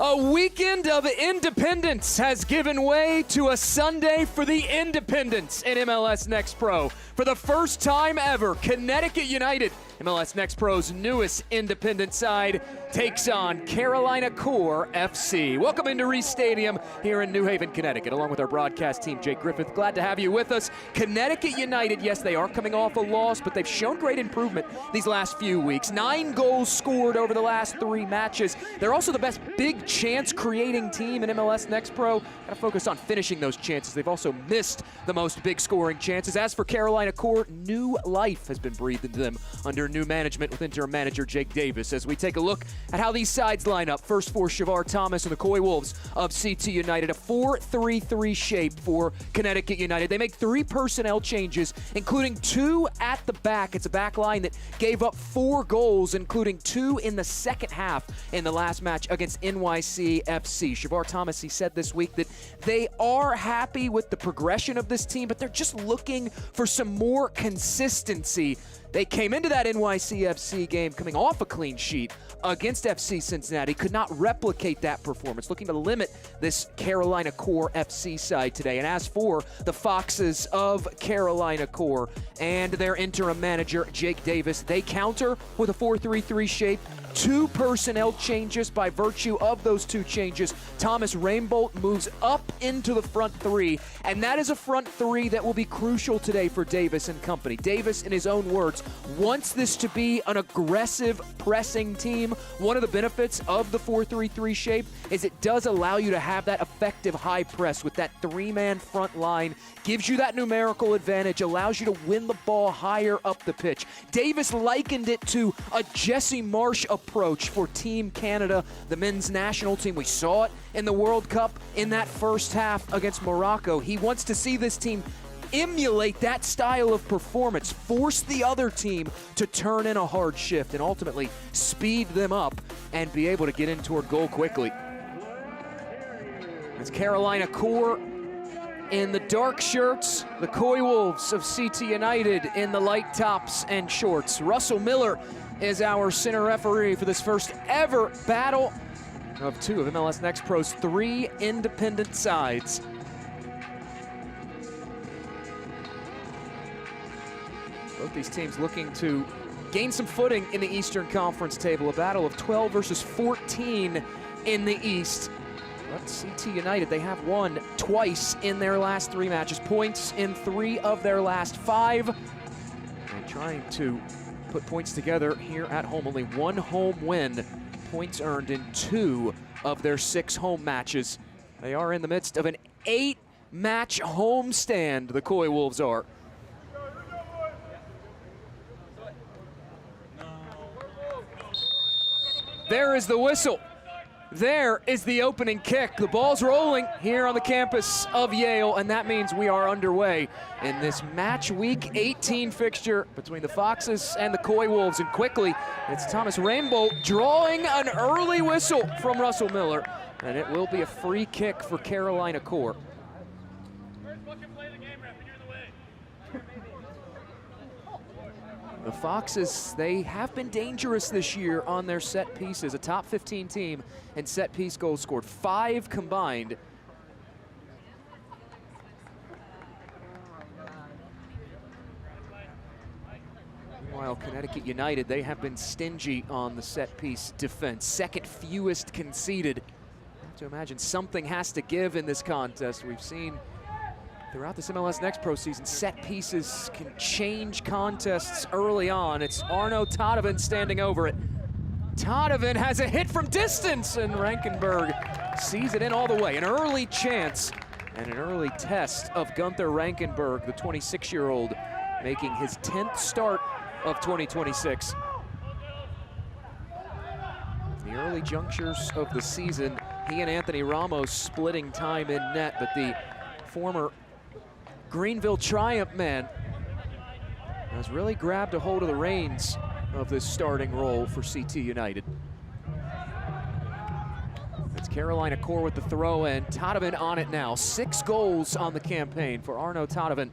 A weekend of independence has given way to a Sunday for the independents in MLS Next Pro. For the first time ever, Connecticut United, MLS Next Pro's newest independent side, takes on Carolina Core FC. Welcome into Reese Stadium here in New Haven, Connecticut, along with our broadcast team, Jake Griffith. Glad to have you with us. Connecticut United, yes, they are coming off a loss, but they've shown great improvement these last few weeks. 9 goals scored over the last 3 matches. They're also the best big chance-creating team in MLS Next Pro. Got to focus on finishing those chances. They've also missed the most big scoring chances. As for Carolina Core, new life has been breathed into them under new management with interim manager Jake Davis. As we take a look at how these sides line up, first for Shavar Thomas and the Coy Wolves of CT United, a 4-3-3 shape for Connecticut United. They make 3 personnel changes, including 2 at the back. It's a back line that gave up 4 goals, including 2 in the second half in the last match against NYC FC. Shavar Thomas, he said this week that they are happy with the progression of this team, but they're just looking for some more consistency. They came into that NYC FC game coming off a clean sheet against FC Cincinnati, could not replicate that performance, looking to limit this Carolina Core FC side today. And as for the Foxes of Carolina Core and their interim manager, Jake Davis, they counter with a 4-3-3 shape. 2 personnel changes. By virtue of those 2 changes, Thomas Rainbolt moves up into the front 3, and that is a front 3 that will be crucial today for Davis and company. Davis, in his own words, wants this to be an aggressive pressing team. One of the benefits of the 4-3-3 shape is it does allow you to have that effective high press with that 3-man front line. Gives you that numerical advantage, allows you to win the ball higher up the pitch. Davis likened it to a Jesse Marsh approach for Team Canada, the men's national team. We saw it in the World Cup in that first half against Morocco. He wants to see this team emulate that style of performance, force the other team to turn in a hard shift, and ultimately speed them up and be able to get in toward goal quickly. It's Carolina Core in the dark shirts, the Coy Wolves of CT United in the light tops and shorts. Russell Miller is our center referee for this first ever battle of 2 of MLS Next Pro's 3 independent sides. Both these teams looking to gain some footing in the Eastern Conference table. A battle of 12 versus 14 in the East. But CT United, they have won twice in their last 3 matches. Points in 3 of their last 5. And trying to put points together here at home. Only 1 home win. Points earned in 2 of their 6 home matches. They are in the midst of an 8-match homestand, the Coy Wolves are. There is the whistle. There is the opening kick. The ball's rolling here on the campus of Yale, and that means we are underway in this match week 18 fixture between the Foxes and the Coy Wolves. And quickly, it's Thomas Rainbolt drawing an early whistle from Russell Miller, and it will be a free kick for Carolina Core. The Foxes, they have been dangerous this year on their set pieces. A top 15 team in set piece goals scored, 5 combined. Meanwhile, Connecticut United, they have been stingy on the set piece defense. 2nd fewest conceded. I have to imagine something has to give in this contest. We've seen throughout this MLS Next Pro season, set pieces can change contests early on. It's Arno Todevin standing over it. Todevin has a hit from distance, and Rankenberg sees it in all the way. An early chance and an early test of Gunther Rankenberg, the 26-year-old, making his 10th start of 2026. The early junctures of the season, he and Anthony Ramos splitting time in net, but the former Greenville Triumph man has really grabbed a hold of the reins of this starting role for CT United. It's Carolina Core with the throw, and Todevin on it now. 6 goals on the campaign for Arno Todevin.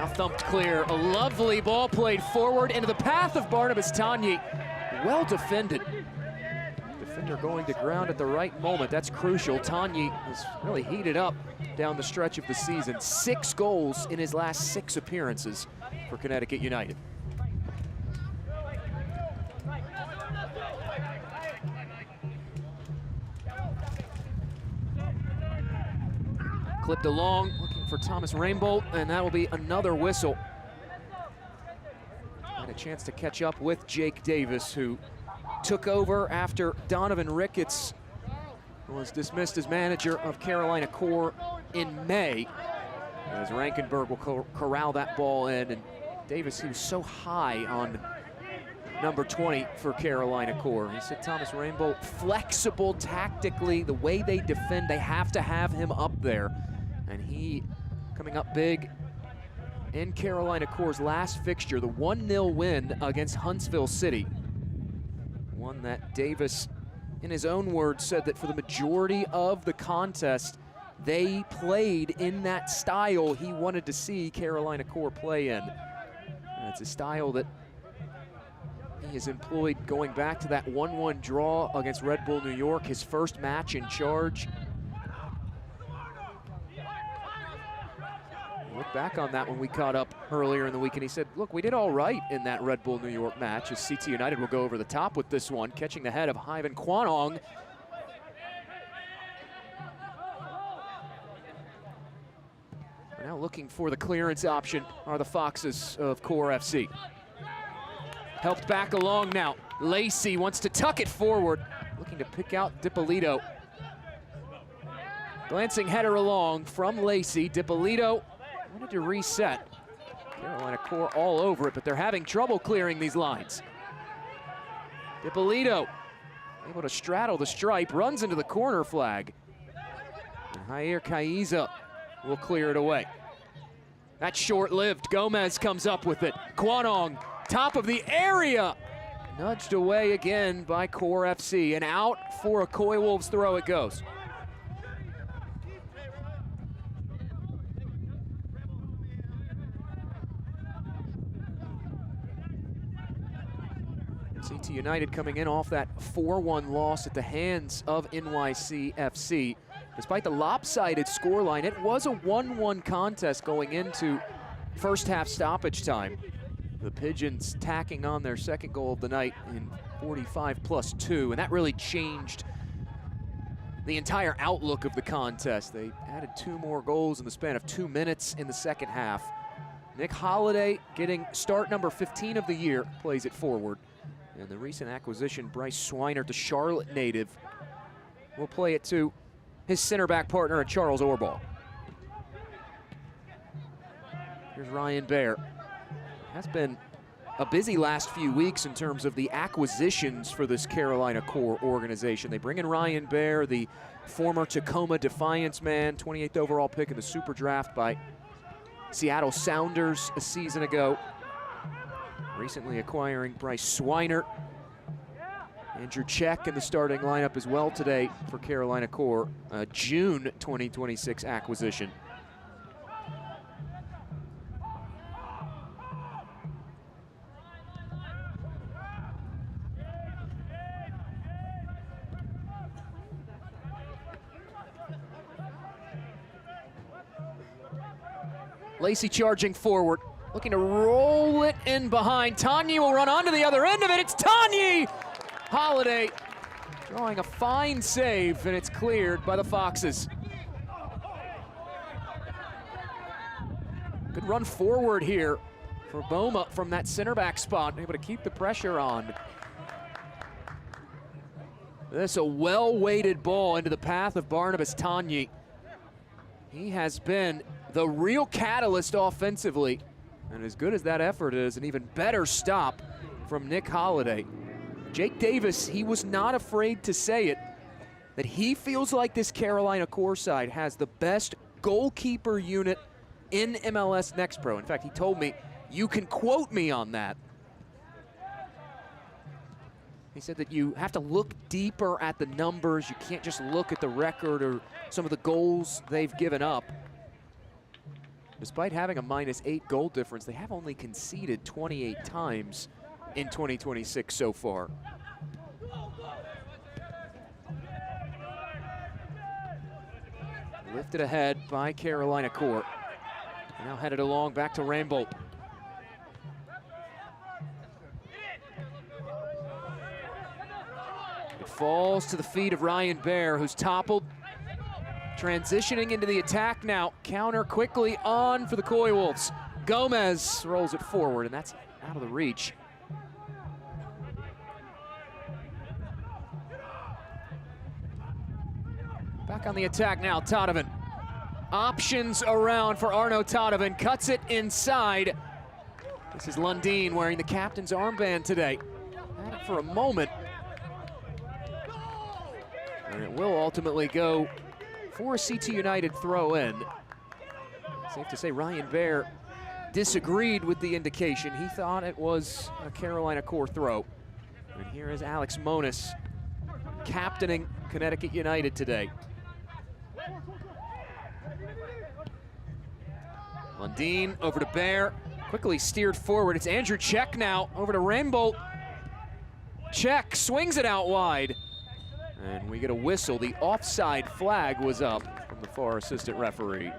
Now thumped clear. A lovely ball played forward into the path of Barnabas Tanyi. Well defended. Defender going to ground at the right moment. That's crucial. Tanyi has really heated up down the stretch of the season. 6 goals in his last 6 appearances for Connecticut United. Clipped along, looking for Thomas Rainbolt, and that will be another whistle. Had a chance to catch up with Jake Davis, who took over after Donovan Ricketts was dismissed as manager of Carolina Core in May. As Rankenberg will corral that ball in, and Davis, he was so high on number 20 for Carolina Core. He said Thomas Rainbolt, flexible tactically, the way they defend, they have to have him up there. And he coming up big in Carolina Core's last fixture, the 1-0 win against Huntsville City. One that Davis, in his own words, said that for the majority of the contest, they played in that style he wanted to see Carolina Core play in. And it's a style that he has employed going back to that 1-1 draw against Red Bull New York, his first match in charge. Look back on that when we caught up earlier in the week, and he said, look, we did all right in that Red Bull New York match, as CT United will go over the top with this one, catching the head of Hyven Kwanong. Now looking for the clearance option are the Foxes of Core FC. Helped back along now. Lacey wants to tuck it forward, looking to pick out Dippolito. Glancing header along from Lacey. Dippolito wanted to reset. Carolina Core all over it, but they're having trouble clearing these lines. Dippolito able to straddle the stripe, runs into the corner flag. And Jair Kaiza will clear it away. That's short-lived. Gomez comes up with it. Kwanong, top of the area. Nudged away again by Core FC, and out for a Coy Wolves throw it goes. CT United coming in off that 4-1 loss at the hands of NYC FC. Despite the lopsided scoreline, it was a 1-1 contest going into first half stoppage time. The Pigeons tacking on their second goal of the night in 45+2, and that really changed the entire outlook of the contest. They added 2 more goals in the span of 2 minutes in the second half. Nick Holliday getting start number 15 of the year, plays it forward. And the recent acquisition, Bryce Swinert, the Charlotte native, will play it to his center back partner, Charles Orball. Here's Ryan Baer. Has been a busy last few weeks in terms of the acquisitions for this Carolina Core organization. They bring in Ryan Baer, the former Tacoma Defiance man, 28th overall pick in the Super Draft by Seattle Sounders a season ago. Recently acquiring Bryce Swinert. Andrew Czech in the starting lineup as well today for Carolina Core, a June 2026 acquisition. Lacey charging forward, looking to roll it in behind. Tanyi will run onto the other end of it. It's Tanyi! Holliday drawing a fine save, and it's cleared by the Foxes. Good run forward here for Boma from that center back spot, able to keep the pressure on. This a well-weighted ball into the path of Barnabas Tanyi. He has been the real catalyst offensively, and as good as that effort is, an even better stop from Nick Holliday. Jake Davis, he was not afraid to say it, that he feels like this Carolina Core side has the best goalkeeper unit in MLS Next Pro. In fact, he told me, you can quote me on that. He said that you have to look deeper at the numbers. You can't just look at the record or some of the goals they've given up. Despite having a -8 goal difference, they have only conceded 28 times in 2026 so far. Lifted ahead by Carolina Core. Now headed along back to Rambolt. It falls to the feet of Ryan Baer, who's toppled. Transitioning into the attack now. Counter quickly on for the Coy Wolves. Gomez rolls it forward, and that's out of the reach. Back on the attack now, Todovan. Options around for Arno Todovan, cuts it inside. This is Lundin wearing the captain's armband today. Had it for a moment. And it will ultimately go for a CT United throw in. Safe to say Ryan Baer disagreed with the indication. He thought it was a Carolina Core throw. And here is Alex Monis captaining Connecticut United today. Lundin over to Baer, quickly steered forward. It's Andrew Czech now over to Rambolt. Czech swings it out wide. And we get a whistle. The offside flag was up from the far assistant referee.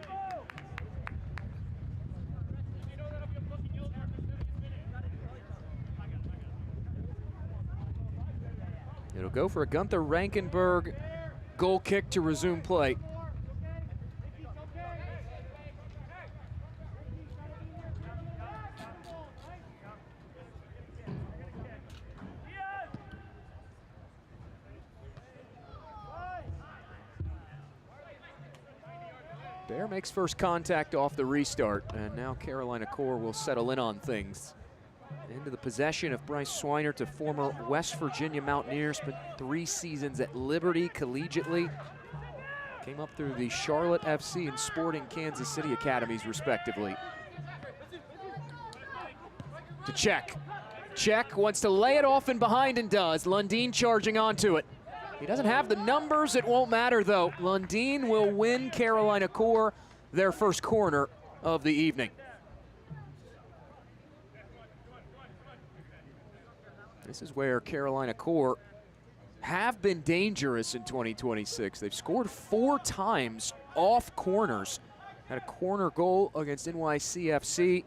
It'll go for a Gunther Rankenberg goal kick to resume play. Baer makes first contact off the restart, and now Carolina Core will settle in on things. Into the possession of Bryce Swinert, a former West Virginia Mountaineer, spent 3 seasons at Liberty collegiately. Came up through the Charlotte FC and Sporting Kansas City academies, respectively. To Czech. Czech wants to lay it off and behind and does. Lundin charging onto it. He doesn't have the numbers, it won't matter though. Lundin will win Carolina Core their first corner of the evening. This is where Carolina Core have been dangerous in 2026. They've scored 4 times off corners. Had a corner goal against NYCFC.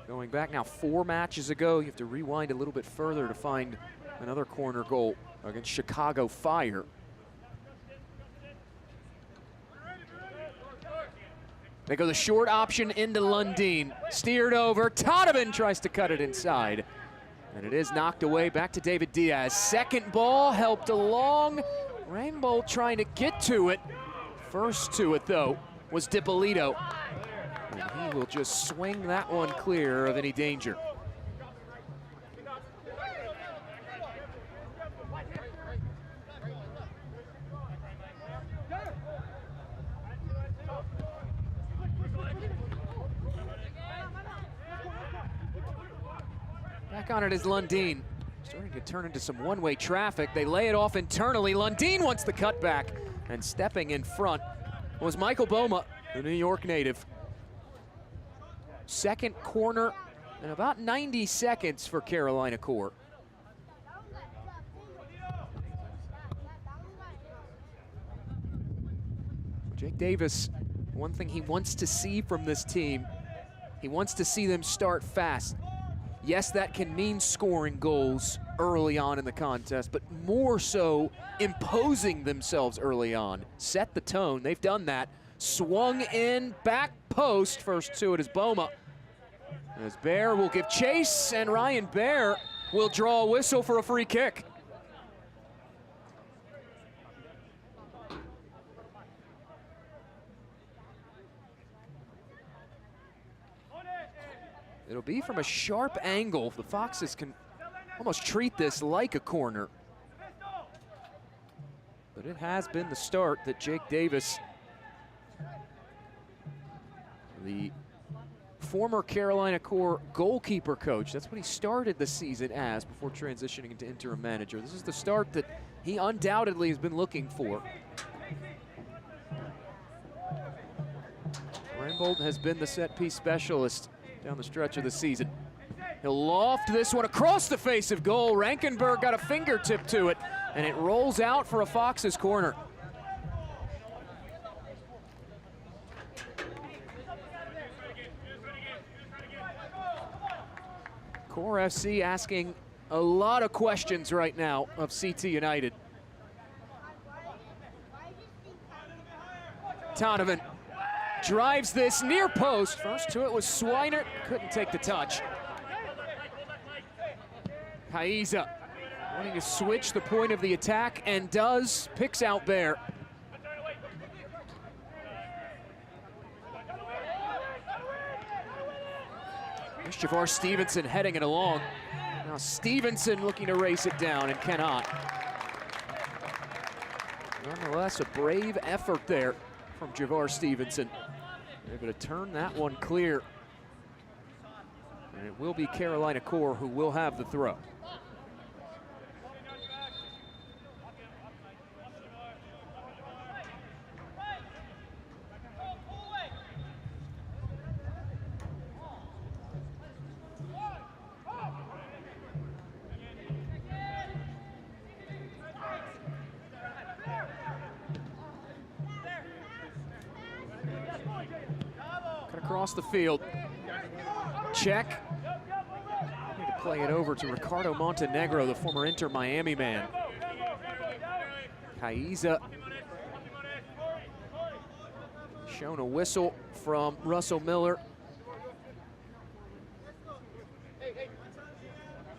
Going back now 4 matches ago, you have to rewind a little bit further to find another corner goal against Chicago Fire. They go the short option into Lundin. Steered over, Todovan tries to cut it inside. And it is knocked away back to David Diaz. Second ball helped along. Rainbow trying to get to it. First to it though was DiPolito. And he will just swing that one clear of any danger. Back on it is Lundin. Starting to turn into some one-way traffic. They lay it off internally. Lundin wants the cutback. And stepping in front was Michael Boma, the New York native. Second corner in about 90 seconds for Carolina Core. Jake Davis, one thing he wants to see from this team, he wants to see them start fast. Yes, that can mean scoring goals early on in the contest, but more so imposing themselves early on. Set the tone, they've done that. Swung in, back post, first to it is Boma. As Baer will give chase, and Ryan Baer will draw a whistle for a free kick. It'll be from a sharp angle. The Foxes can almost treat this like a corner. But it has been the start that Jake Davis, the former Carolina Core goalkeeper coach, that's what he started the season as before transitioning into interim manager. This is the start that he undoubtedly has been looking for. Reinbold has been the set-piece specialist down the stretch of the season. He'll loft this one across the face of goal. Rankenberg got a fingertip to it, and it rolls out for a Foxes corner. Core FC asking a lot of questions right now of CT United. Donovan drives this near post. First to it was Swinert, couldn't take the touch. Kaiza wanting to switch the point of the attack and does, picks out Bear. There's Javar Stevenson heading it along. Now Stevenson looking to race it down and cannot. Nonetheless, a brave effort there from Javar Stevenson. They're able to turn that one clear. And it will be Carolina Core who will have the throw. Across the field. Check. Need to play it over to Ricardo Montenegro, the former Inter Miami man. Kaiza. Shown a whistle from Russell Miller.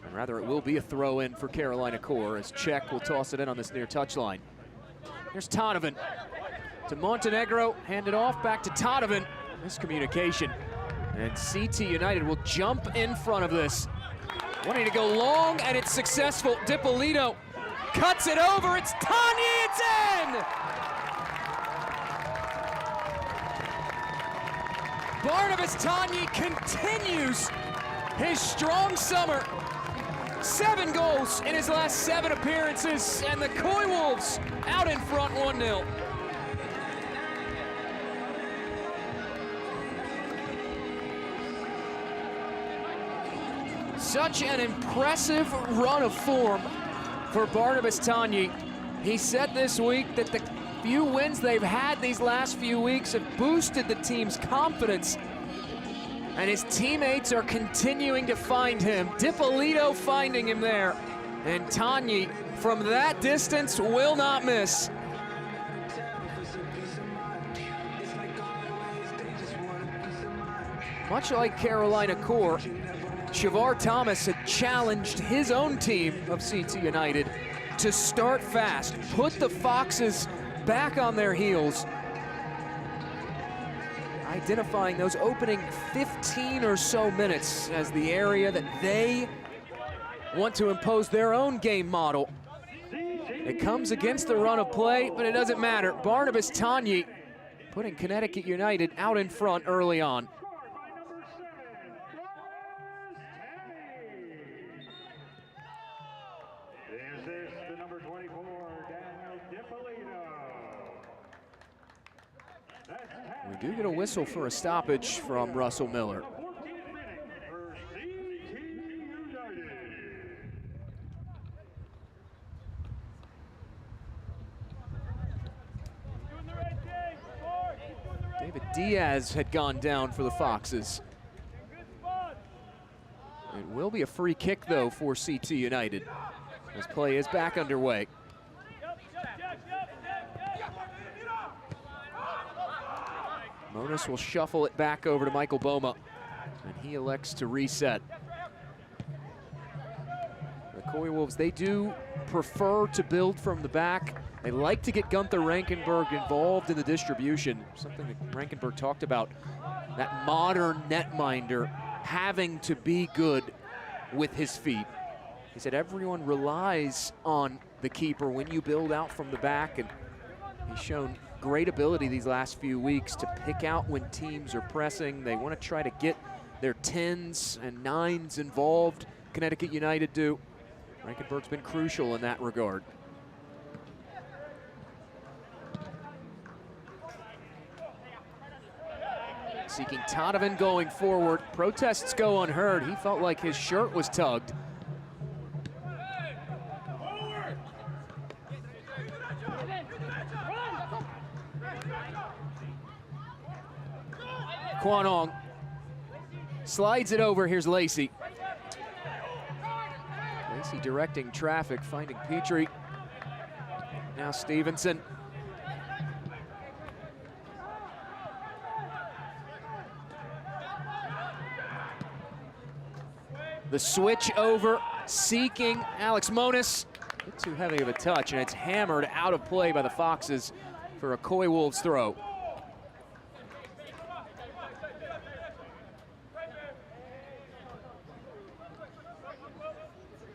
And rather, it will be a throw in for Carolina Core as Czech will toss it in on this near touchline. Here's Donovan to Montenegro, handed off back to Donovan. Miscommunication, and CT United will jump in front of this. Wanting to go long, and it's successful. Dipolito cuts it over, it's Tanyi, it's in! Barnabas Tanyi continues his strong summer. 7 goals in his last 7 appearances, and the Koi Wolves out in front 1-0. Such an impressive run of form for Barnabas Tanyi. He said this week that the few wins they've had these last few weeks have boosted the team's confidence. And his teammates are continuing to find him. Dipolito finding him there. And Tanyi, from that distance, will not miss. Much like Carolina Core, Shavar Thomas had challenged his own team of CT United to start fast, put the Foxes back on their heels, identifying those opening 15 or so minutes as the area that they want to impose their own game model. It comes against the run of play, but it doesn't matter. Barnabas Tanyi putting Connecticut United out in front early on. We do get a whistle for a stoppage from Russell Miller. David Diaz had gone down for the Foxes. It will be a free kick, though, for CT United, as play is back underway. Monas will shuffle it back over to Michael Boma, and he elects to reset. The Koi Wolves, they do prefer to build from the back. They like to get Gunther Rankenberg involved in the distribution, something that Rankenberg talked about, that modern netminder having to be good with his feet. He said everyone relies on the keeper when you build out from the back, and he's shown great ability these last few weeks to pick out when teams are pressing. They want to try to get their 10s and 9s involved. Connecticut United do. Rankenberg's been crucial in that regard. seeking Todovan going forward. Protests go unheard. He felt like his shirt was tugged. Kwanong slides it over. Here's Lacey. Lacey directing traffic, finding Petrie. Now Stevenson. The switch over, seeking Alex Monis. A bit too heavy of a touch, and it's hammered out of play by the Foxes for a Coy Wolves throw.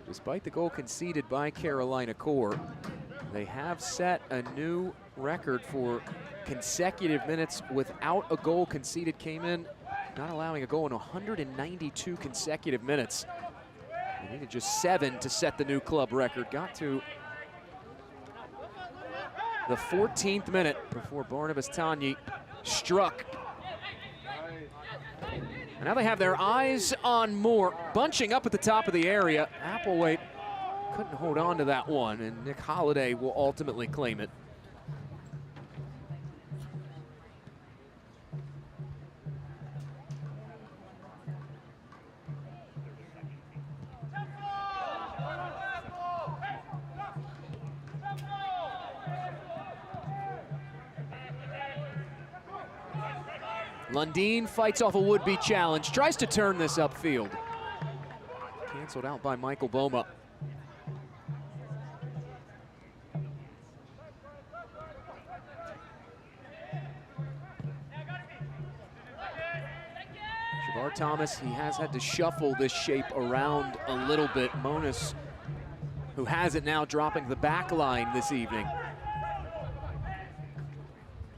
Despite the goal conceded by Carolina Core, they have set a new record for consecutive minutes without a goal conceded. Came in not allowing a goal in 192 consecutive minutes. They needed just 7 to set the new club record. Got to the 14th minute before Barnabas Tanyi struck. And now they have their eyes on Moore, bunching up at the top of the area. Applewhite couldn't hold on to that one, and Nick Holliday will ultimately claim it. Lundin fights off a would-be challenge, tries to turn this upfield. Canceled out by Michael Boma. Shavar Thomas, he has had to shuffle this shape around a little bit. Monis, who has it now, dropping the back line this evening.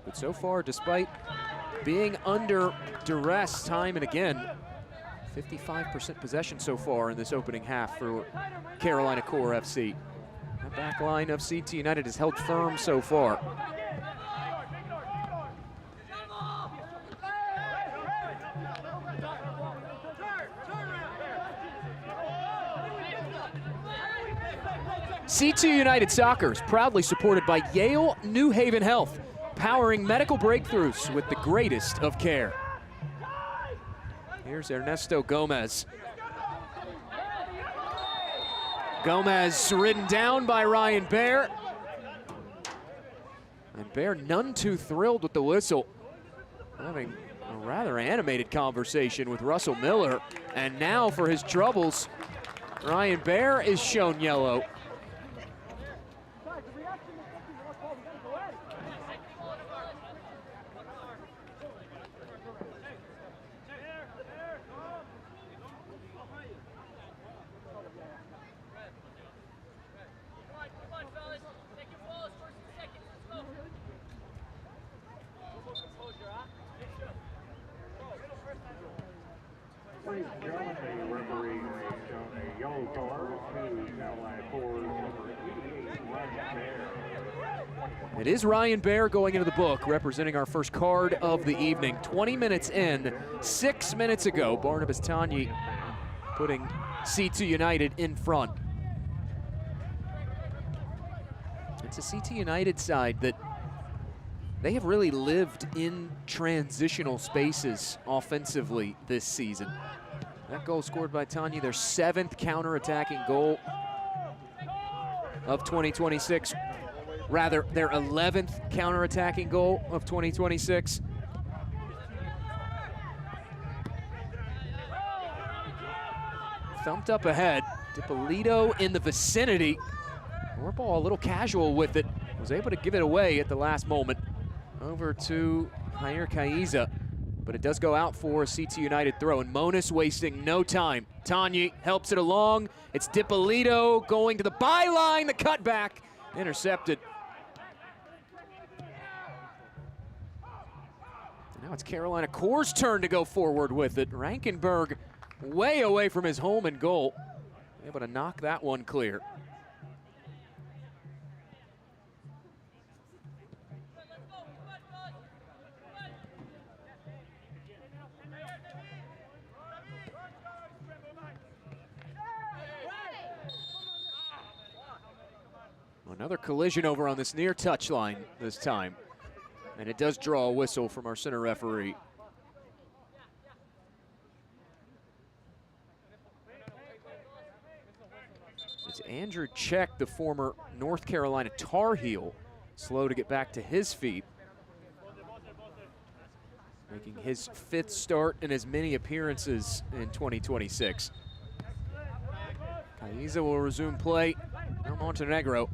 But so far, despite being under duress time and again, 55% possession so far in this opening half for Carolina Core FC. That back line of CT United has held firm so far. CT United Soccer is proudly supported by Yale New Haven Health, powering medical breakthroughs with the greatest of care. Here's Ernesto Gomez. Gomez ridden down by Ryan Baer. And Baer none too thrilled with the whistle. Having a rather animated conversation with Russell Miller. And now for his troubles, Ryan Baer is shown yellow. It is Ryan Baer going into the book, representing our first card of the evening. 20 minutes in, 6 minutes ago, Barnabas Tanyi putting CT United in front. It's a CT United side that they have really lived in transitional spaces offensively this season. That goal scored by Tanyi, their 7th counter-attacking goal of 2026. Rather, their 11th counter-attacking goal of 2026. Thumped up ahead. DiPolito in the vicinity. Ball a little casual with it. Was able to give it away at the last moment. Over to Jair Kaiza. But it does go out for a CT United throw, and Monis wasting no time. Tanyi helps it along. It's DiPolito going to the byline. The cutback intercepted. Now it's Carolina Core's turn to go forward with it. Rankenberg way away from his home and goal. Able to knock that one clear. Another collision over on this near touchline this time. And it does draw a whistle from our center referee. It's Andrew Check, the former North Carolina Tar Heel, slow to get back to his feet. Making his 5th start in as many appearances in 2026. Kaiza will resume play. Now Montenegro.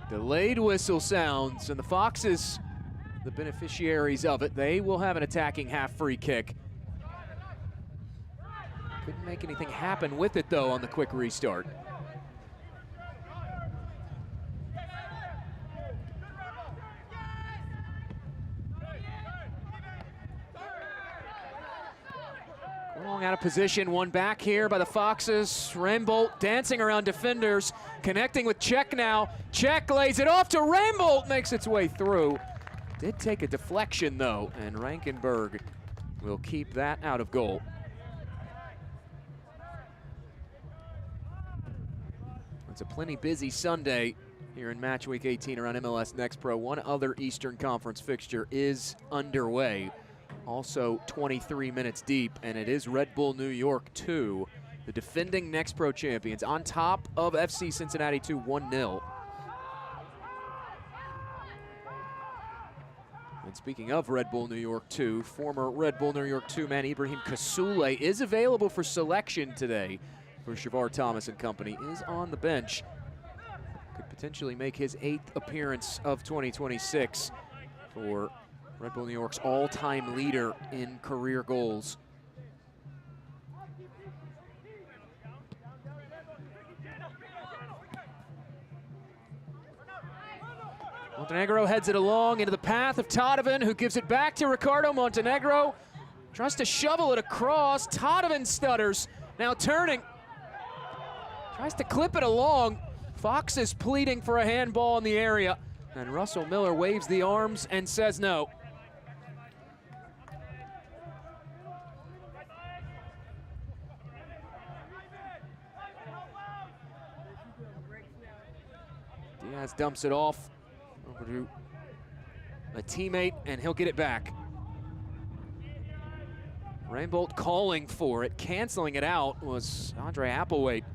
Delayed whistle sounds, and the Foxes, the beneficiaries of it, they will have an attacking half free kick. Couldn't make anything happen with it, though, on the quick restart. Long out of position, one back here by the Foxes. Rainbolt dancing around defenders, connecting with Check now. Check lays it off to Rainbolt, makes its way through. Did take a deflection though, and Rankenberg will keep that out of goal. It's a plenty busy Sunday here in match week 18 around MLS Next Pro. One other Eastern Conference fixture is underway. Also 23 minutes deep, and it is Red Bull New York 2, the defending Next Pro champions, on top of FC Cincinnati 2, 1-0. And speaking of Red Bull New York 2, former Red Bull New York 2 man Ibrahim Kassoule is available for selection today for Shavar Thomas and company, is on the bench. Could potentially make his 8th appearance of 2026 for Red Bull New York's all-time leader in career goals. Montenegro heads it along into the path of Todovan, who gives it back to Ricardo. Montenegro tries to shovel it across. Todovan stutters, now turning. Tries to clip it along. Fox is pleading for a handball in the area, and Russell Miller waves the arms and says no. Diaz dumps it off over to a teammate, and he'll get it back. Rainbolt calling for it, canceling it out was Andre Applewhite.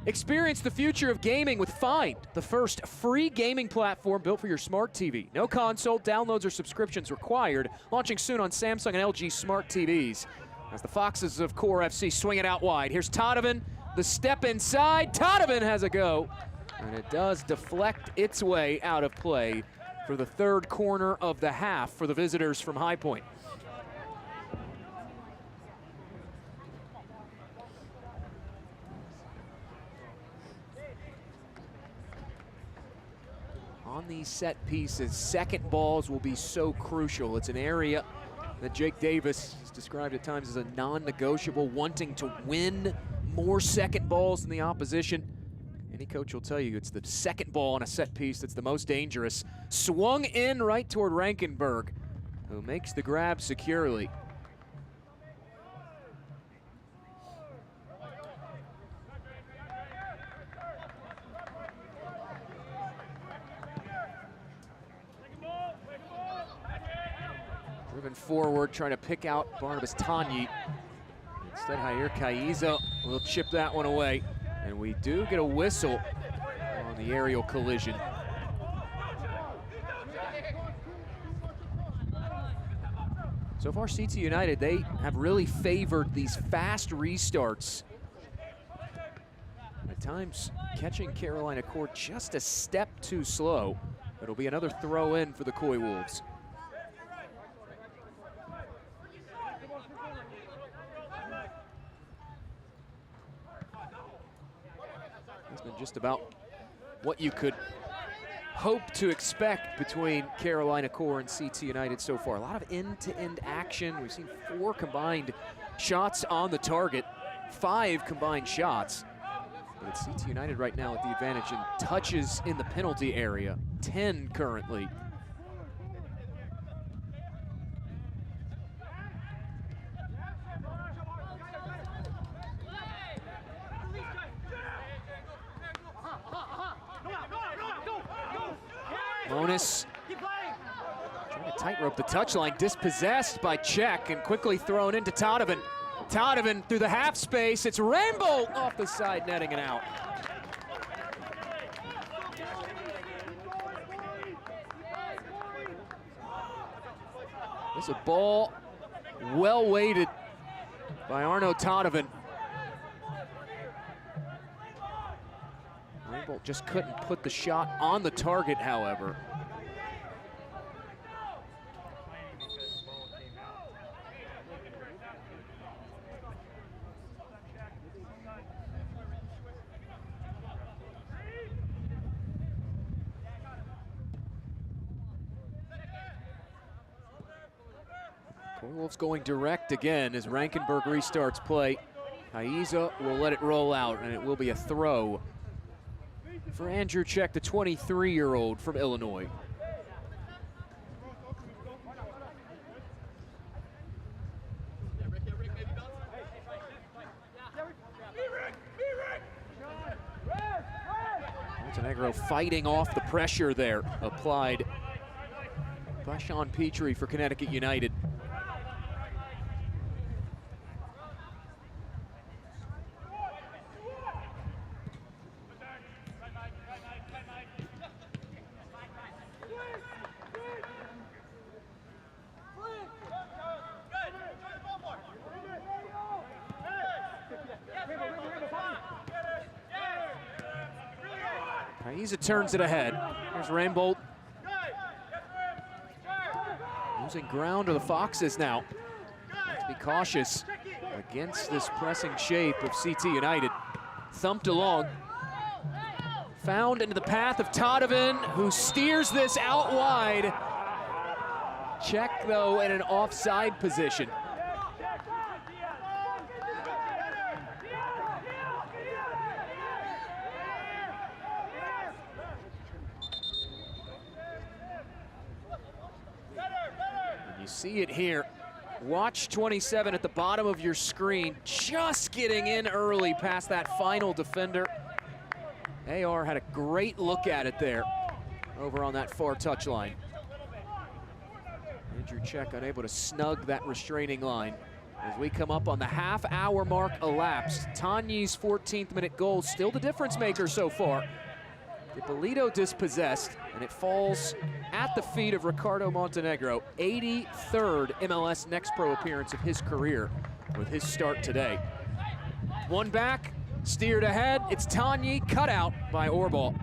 Experience the future of gaming with Find, the first free gaming platform built for your smart TV. No console, downloads, or subscriptions required. Launching soon on Samsung and LG smart TVs. As the Foxes of Core FC swing it out wide. Here's Todovan, the step inside. Todovan has a go, and it does deflect its way out of play for the 3rd corner of the half for the visitors from High Point. On these set pieces, second balls will be so crucial. It's an area that Jake Davis has described at times as a non-negotiable, wanting to win more second balls than the opposition. Any coach will tell you it's the second ball on a set piece that's the most dangerous. Swung in right toward Rankenberg, who makes the grab securely. Moving forward, trying to pick out Barnabas Tanyi. Instead, Jair Kaiza will chip that one away. And we do get a whistle on the aerial collision. So far, CT United, they have really favored these fast restarts. At times, catching Carolina Core just a step too slow. It'll be another throw in for the Coy Wolves. It's been just about what you could hope to expect between Carolina Core and CT United so far. A lot of end-to-end action. We've seen 4 combined shots on the target, 5 combined shots. It's CT United right now with the advantage in touches in the penalty area, 10 currently. Monis trying to tightrope the touchline, dispossessed by Czech and quickly thrown into Todovan. Todovan through the half space, it's Rainbolt off the side netting and out. It's a ball well weighted by Arno Todovan. Rainbolt just couldn't put the shot on the target, however. Wolves going direct again as Rankenberg restarts play. Haiza will let it roll out, and it will be a throw for Andrew Czech, the 23-year-old from Illinois. Montenegro fighting off the pressure there, applied by Sean Petrie for Connecticut United. Haiza turns it ahead. Here's Rainbolt. Losing ground to the Foxes now. Have to be cautious against this pressing shape of CT United. Thumped along. Found into the path of Todovan, who steers this out wide. Czech, though, in an offside position. See it here. Watch 27 at the bottom of your screen, just getting in early past that final defender. AR had a great look at it there over on that far touchline. Andrew Czech unable to snug that restraining line. As we come up on the half-hour mark elapsed, Tanyi's 14th minute goal still the difference maker so far. Ippolito dispossessed, and it falls at the feet of Ricardo Montenegro. 83rd MLS Next Pro appearance of his career with his start today. One back, steered ahead. It's Tanyi, cut out by Orbal.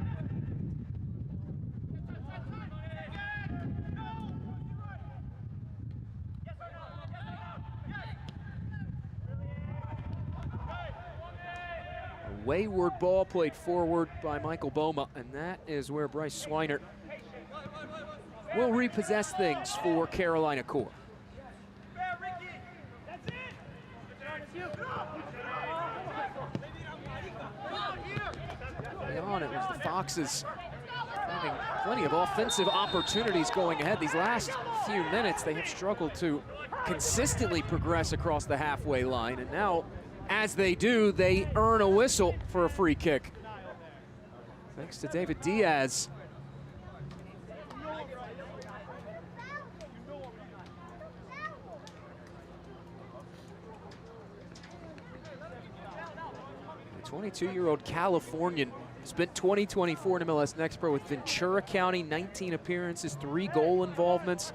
Wayward ball played forward by Michael Boma, and that is where Bryce Swinert will repossess things for Carolina Core. Early on, it was the Foxes having plenty of offensive opportunities going ahead. These last few minutes, they have struggled to consistently progress across the halfway line, and now, as they do, they earn a whistle for a free kick. Thanks to David Diaz. The 22-year-old Californian spent 2024 in MLS Next Pro with Ventura County, 19 appearances, 3 goal involvements.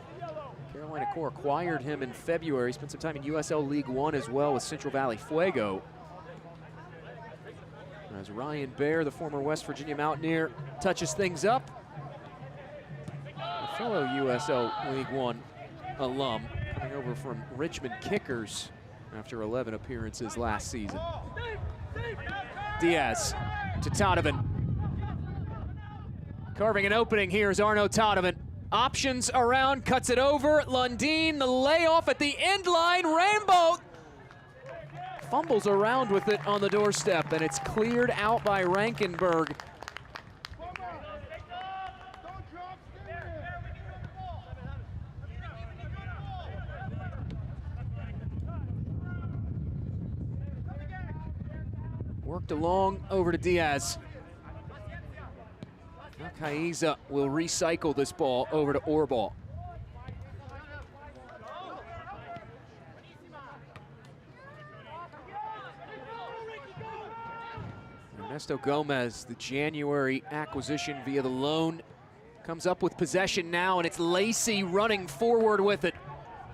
Carolina Core acquired him in February. Spent some time in USL League One as well with Central Valley Fuego. As Ryan Baer, the former West Virginia Mountaineer, touches things up. A fellow USL League One alum coming over from Richmond Kickers after 11 appearances last season. Diaz to Todovan. Carving an opening here is Arno Todovan. Options around, cuts it over. Lundin, the layoff at the end line. Rainbolt fumbles around with it on the doorstep, and it's cleared out by Rankenberg. Worked along over to Diaz. Now Kaiza will recycle this ball over to Orball. Ernesto Gomez, the January acquisition via the loan, comes up with possession now, and it's Lacey running forward with it.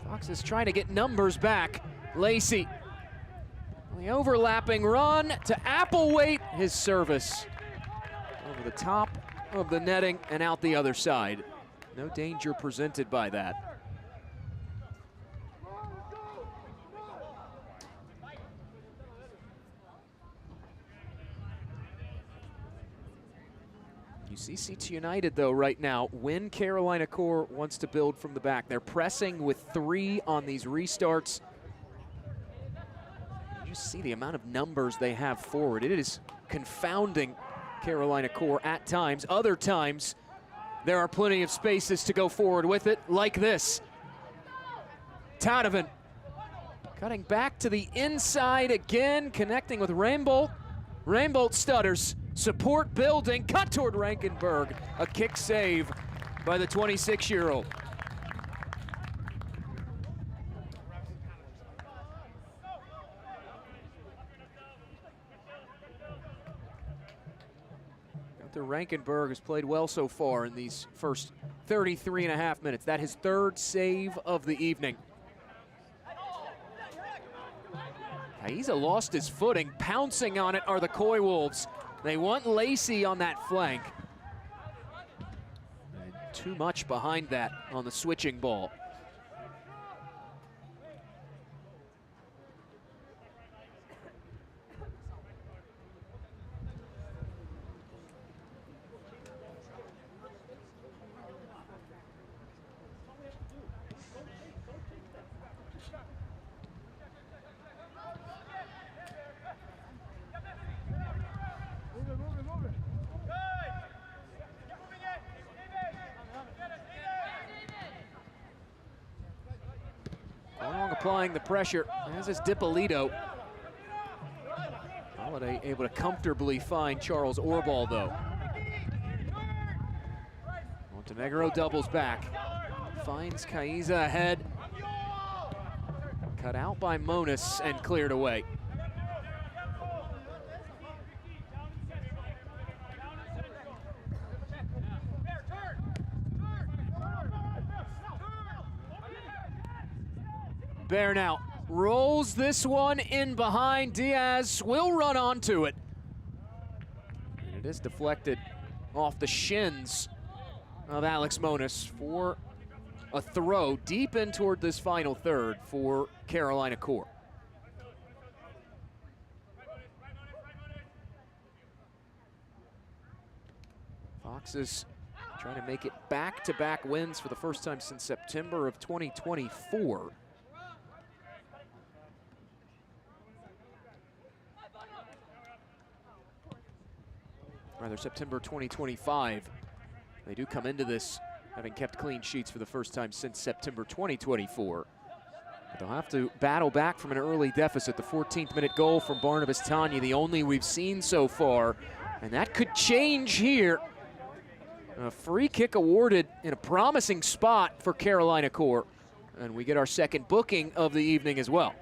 Fox is trying to get numbers back. Lacey, the overlapping run to Applewhite, his service over the top of the netting and out the other side. No danger presented by that. You see CT United, though, right now, when Carolina Core wants to build from the back. They're pressing with 3 on these restarts. You just see the amount of numbers they have forward. It is confounding Carolina Core at times. Other times, there are plenty of spaces to go forward with it, like this. Tanovan cutting back to the inside again, connecting with Rainbolt. Rainbolt stutters. Support building, cut toward Rankenberg. A kick save by the 26-year-old. Rankenberg has played well so far in these first 33.5 minutes. That his 3rd save of the evening. Kaiza lost his footing. Pouncing on it are the Coy Wolves. They want Lacey on that flank. And too much behind that on the switching ball. Applying the pressure, as is Dippolito. Holiday able to comfortably find Charles Orball, though. Montenegro doubles back. Finds Kaiza ahead. Cut out by Monas and cleared away. Bear now rolls this one in behind. Diaz will run onto it. And it is deflected off the shins of Alex Monas for a throw deep in toward this final third for Carolina Core. Foxes trying to make it back-to-back wins for the first time since September of 2024. Rather, September 2025. They do come into this having kept clean sheets for the first time since September 2024. But they'll have to battle back from an early deficit. The 14th minute goal from Barnabas Tanya, the only we've seen so far. And that could change here. A free kick awarded in a promising spot for Carolina Core. And we get our second booking of the evening as well.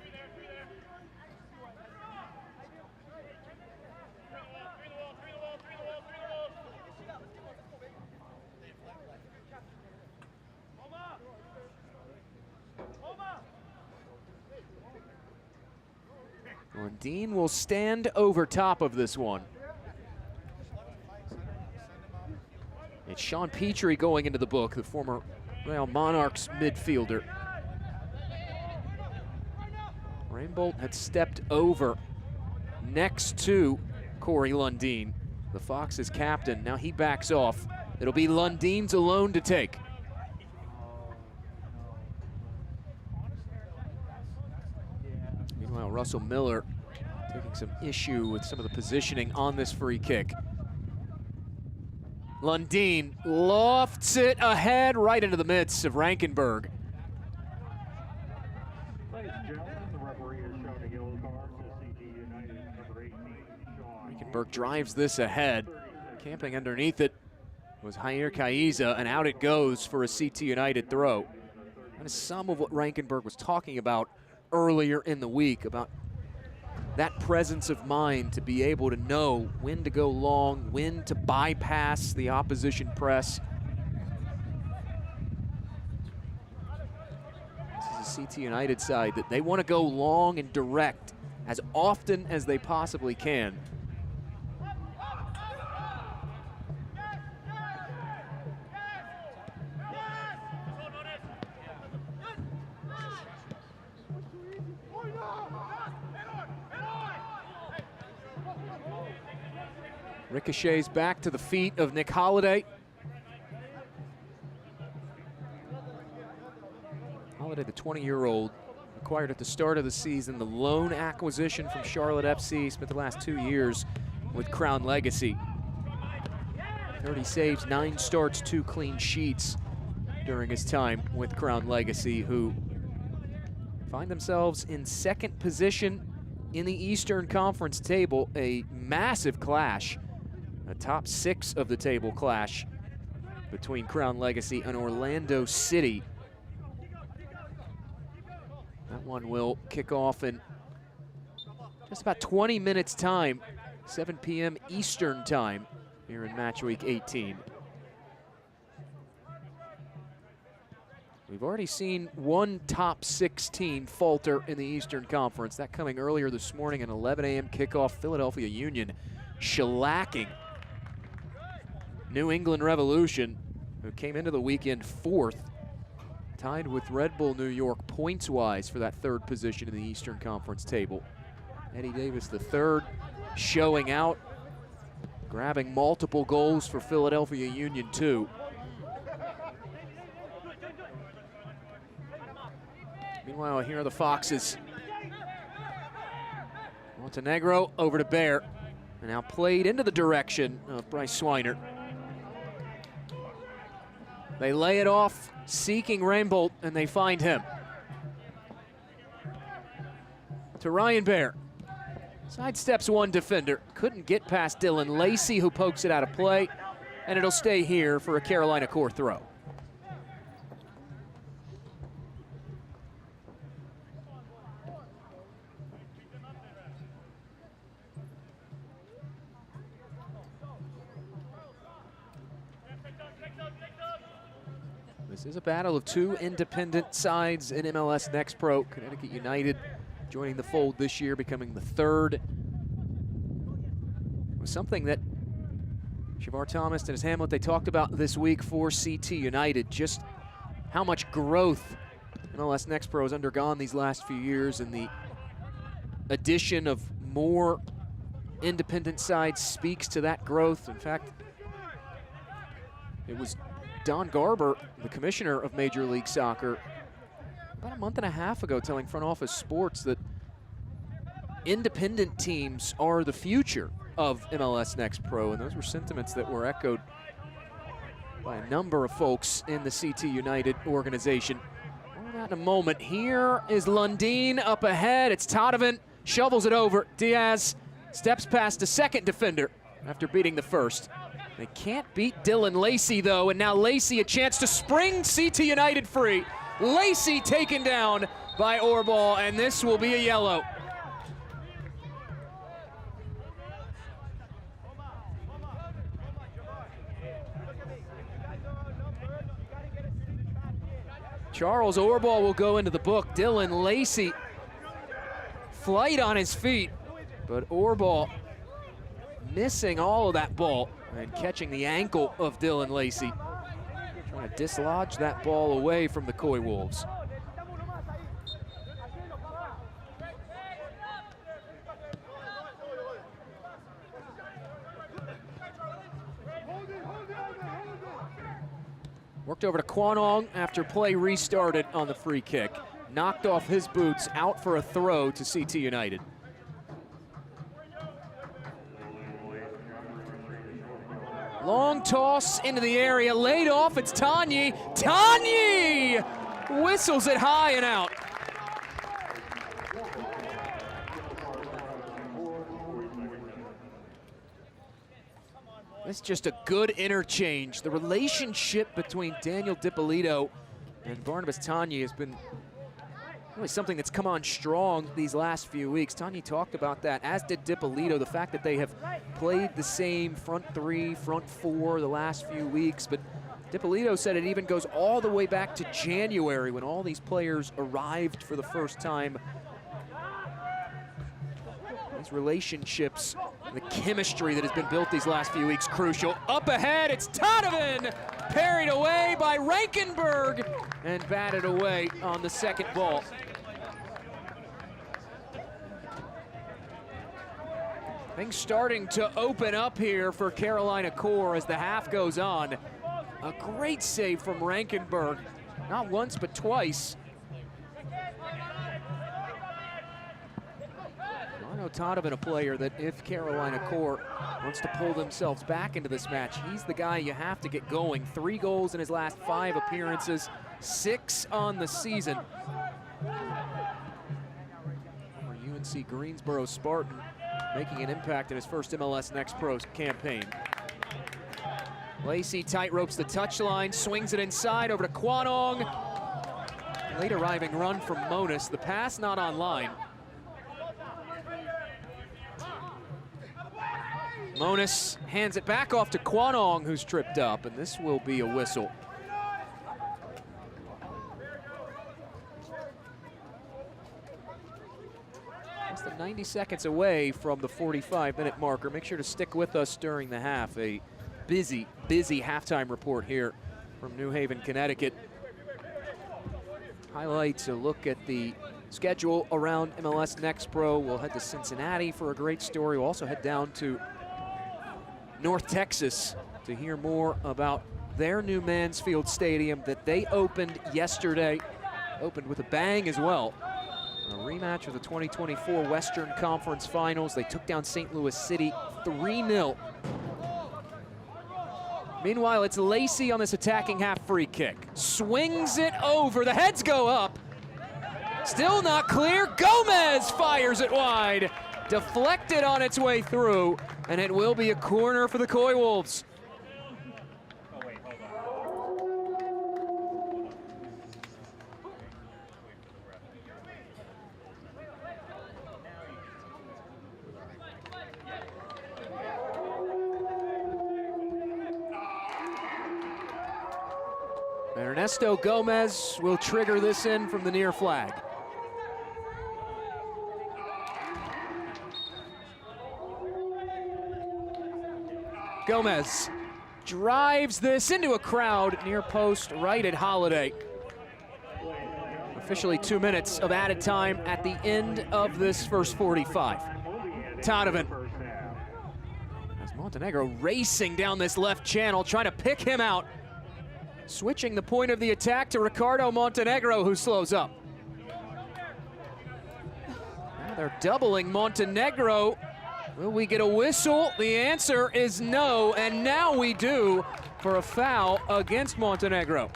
Dean will stand over top of this one. It's Sean Petrie going into the book, the former Real Monarchs midfielder. Rainbolt had stepped over next to Corey Lundeen, the Fox's captain. Now he backs off. It'll be Lundeen's alone to take. Meanwhile, Russell Miller taking some issue with some of the positioning on this free kick. Lundin lofts it ahead right into the midst of Rankenberg. Rankenberg drives this ahead. Camping underneath it was Jair Caiza, and out it goes for a CT United throw. That is some of what Rankenberg was talking about earlier in the week, about that presence of mind to be able to know when to go long, when to bypass the opposition press. This is a CT United side that they want to go long and direct as often as they possibly can. Ricochets back to the feet of Nick Holiday. Holiday, the 20-year-old, acquired at the start of the season, the loan acquisition from Charlotte FC, spent the last 2 years with Crown Legacy. 30 saves, 9 starts, 2 clean sheets during his time with Crown Legacy, who find themselves in second position in the Eastern Conference table, a massive clash. A top 6 of the table clash between Crown Legacy and Orlando City. That one will kick off in just about 20 minutes time, 7 p.m. Eastern time here in match week 18. We've already seen one top 6 team falter in the Eastern Conference, that coming earlier this morning, an 11 a.m. kickoff, Philadelphia Union shellacking New England Revolution, who came into the weekend 4th, tied with Red Bull New York points-wise for that 3rd position in the Eastern Conference table. Eddie Davis III showing out, grabbing multiple goals for Philadelphia Union too. Meanwhile, here are the Foxes. Montenegro over to Bear, and now played into the direction of Bryce Swinert. They lay it off, seeking Rainbolt, and they find him. To Ryan Bear. Sidesteps one defender. Couldn't get past Dylan Lacey, who pokes it out of play, and it'll stay here for a Carolina Core throw. This is a battle of 2 independent sides in MLS Next Pro. Connecticut United joining the fold this year, becoming the 3rd. It was something that Shavar Thomas and his Hamlet, they talked about this week for CT United, just how much growth MLS Next Pro has undergone these last few years, and the addition of more independent sides speaks to that growth. In fact, it was Don Garber, the commissioner of Major League Soccer, about a month and a half ago telling Front Office Sports that independent teams are the future of MLS Next Pro, and those were sentiments that were echoed by a number of folks in the CT United organization. More on that in a moment. Here is Lundin up ahead. It's Todevin, shovels it over. Diaz steps past a second defender after beating the first. They can't beat Dylan Lacey, though, and now Lacey a chance to spring CT United free. Lacey taken down by Orball, and this will be a yellow. Charles Orball will go into the book. Dylan Lacey, flight on his feet, but Orball missing all of that ball and catching the ankle of Dylan Lacey. Trying to dislodge that ball away from the Coy Wolves. Worked over to Quanong after play restarted on the free kick. Knocked off his boots, out for a throw to CT United. Long toss into the area, laid off, it's Tanyi. Tanyi whistles it high and out. It's just a good interchange. The relationship between Daniel DiPolito and Barnabas Tanyi has been really something that's come on strong these last few weeks. Tanyi talked about that, as did DiPolito, the fact that they have played the same front three, front four the last few weeks. But DiPolito said it even goes all the way back to January when all these players arrived for the first time. These relationships, the chemistry that has been built these last few weeks, crucial. Up ahead, it's Todovan, parried away by Rankenberg and batted away on the second ball. Things starting to open up here for Carolina Core as the half goes on. A great save from Rankenberg, not once but twice. Todovan, a player that if Carolina Core wants to pull themselves back into this match, he's the guy you have to get going. 3 goals in his last 5 appearances, 6 on the season. Former UNC Greensboro Spartan making an impact in his first MLS Next Pro campaign. Lacey tightropes the touchline, swings it inside over to Kwanong. Late arriving run from Monas, the pass not online. Monas hands it back off to Kwanong, who's tripped up, and this will be a whistle. Less than 90 seconds away from the 45-minute marker. Make sure to stick with us during the half. A busy, busy halftime report here from New Haven, Connecticut. Highlights, a look at the schedule around MLS Next Pro. We'll head to Cincinnati for a great story. We'll also head down to North Texas to hear more about their new Mansfield Stadium that they opened yesterday. Opened with a bang as well. A rematch of the 2024 Western Conference Finals. They took down St. Louis City 3-0. Meanwhile, it's Lacey on this attacking half free kick. Swings it over, the heads go up. Still not clear, Gomez fires it wide. Deflected on its way through, and it will be a corner for the Coy Wolves. Ernesto Gomez will trigger this in from the near flag. Gomez drives this into a crowd near post right at Holiday. Officially 2 minutes of added time at the end of this first 45. Todovan. As Montenegro racing down this left channel, trying to pick him out. Switching the point of the attack to Ricardo Montenegro, who slows up. Now they're doubling Montenegro. Will we get a whistle? The answer is no, and now we do for a foul against Montenegro.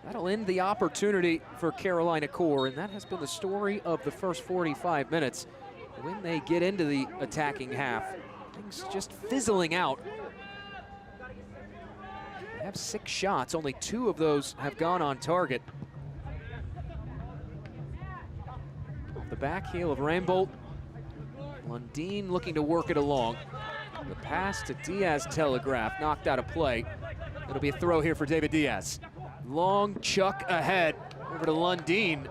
That'll end the opportunity for Carolina Core, and that has been the story of the first 45 minutes. When they get into the attacking half, things just fizzling out. They have 6 shots, only 2 of those have gone on target. Off the back heel of Rambolt, Lundin looking to work it along. The pass to Diaz Telegraph, knocked out of play. It'll be a throw here for David Diaz. Long chuck ahead over to Lundin.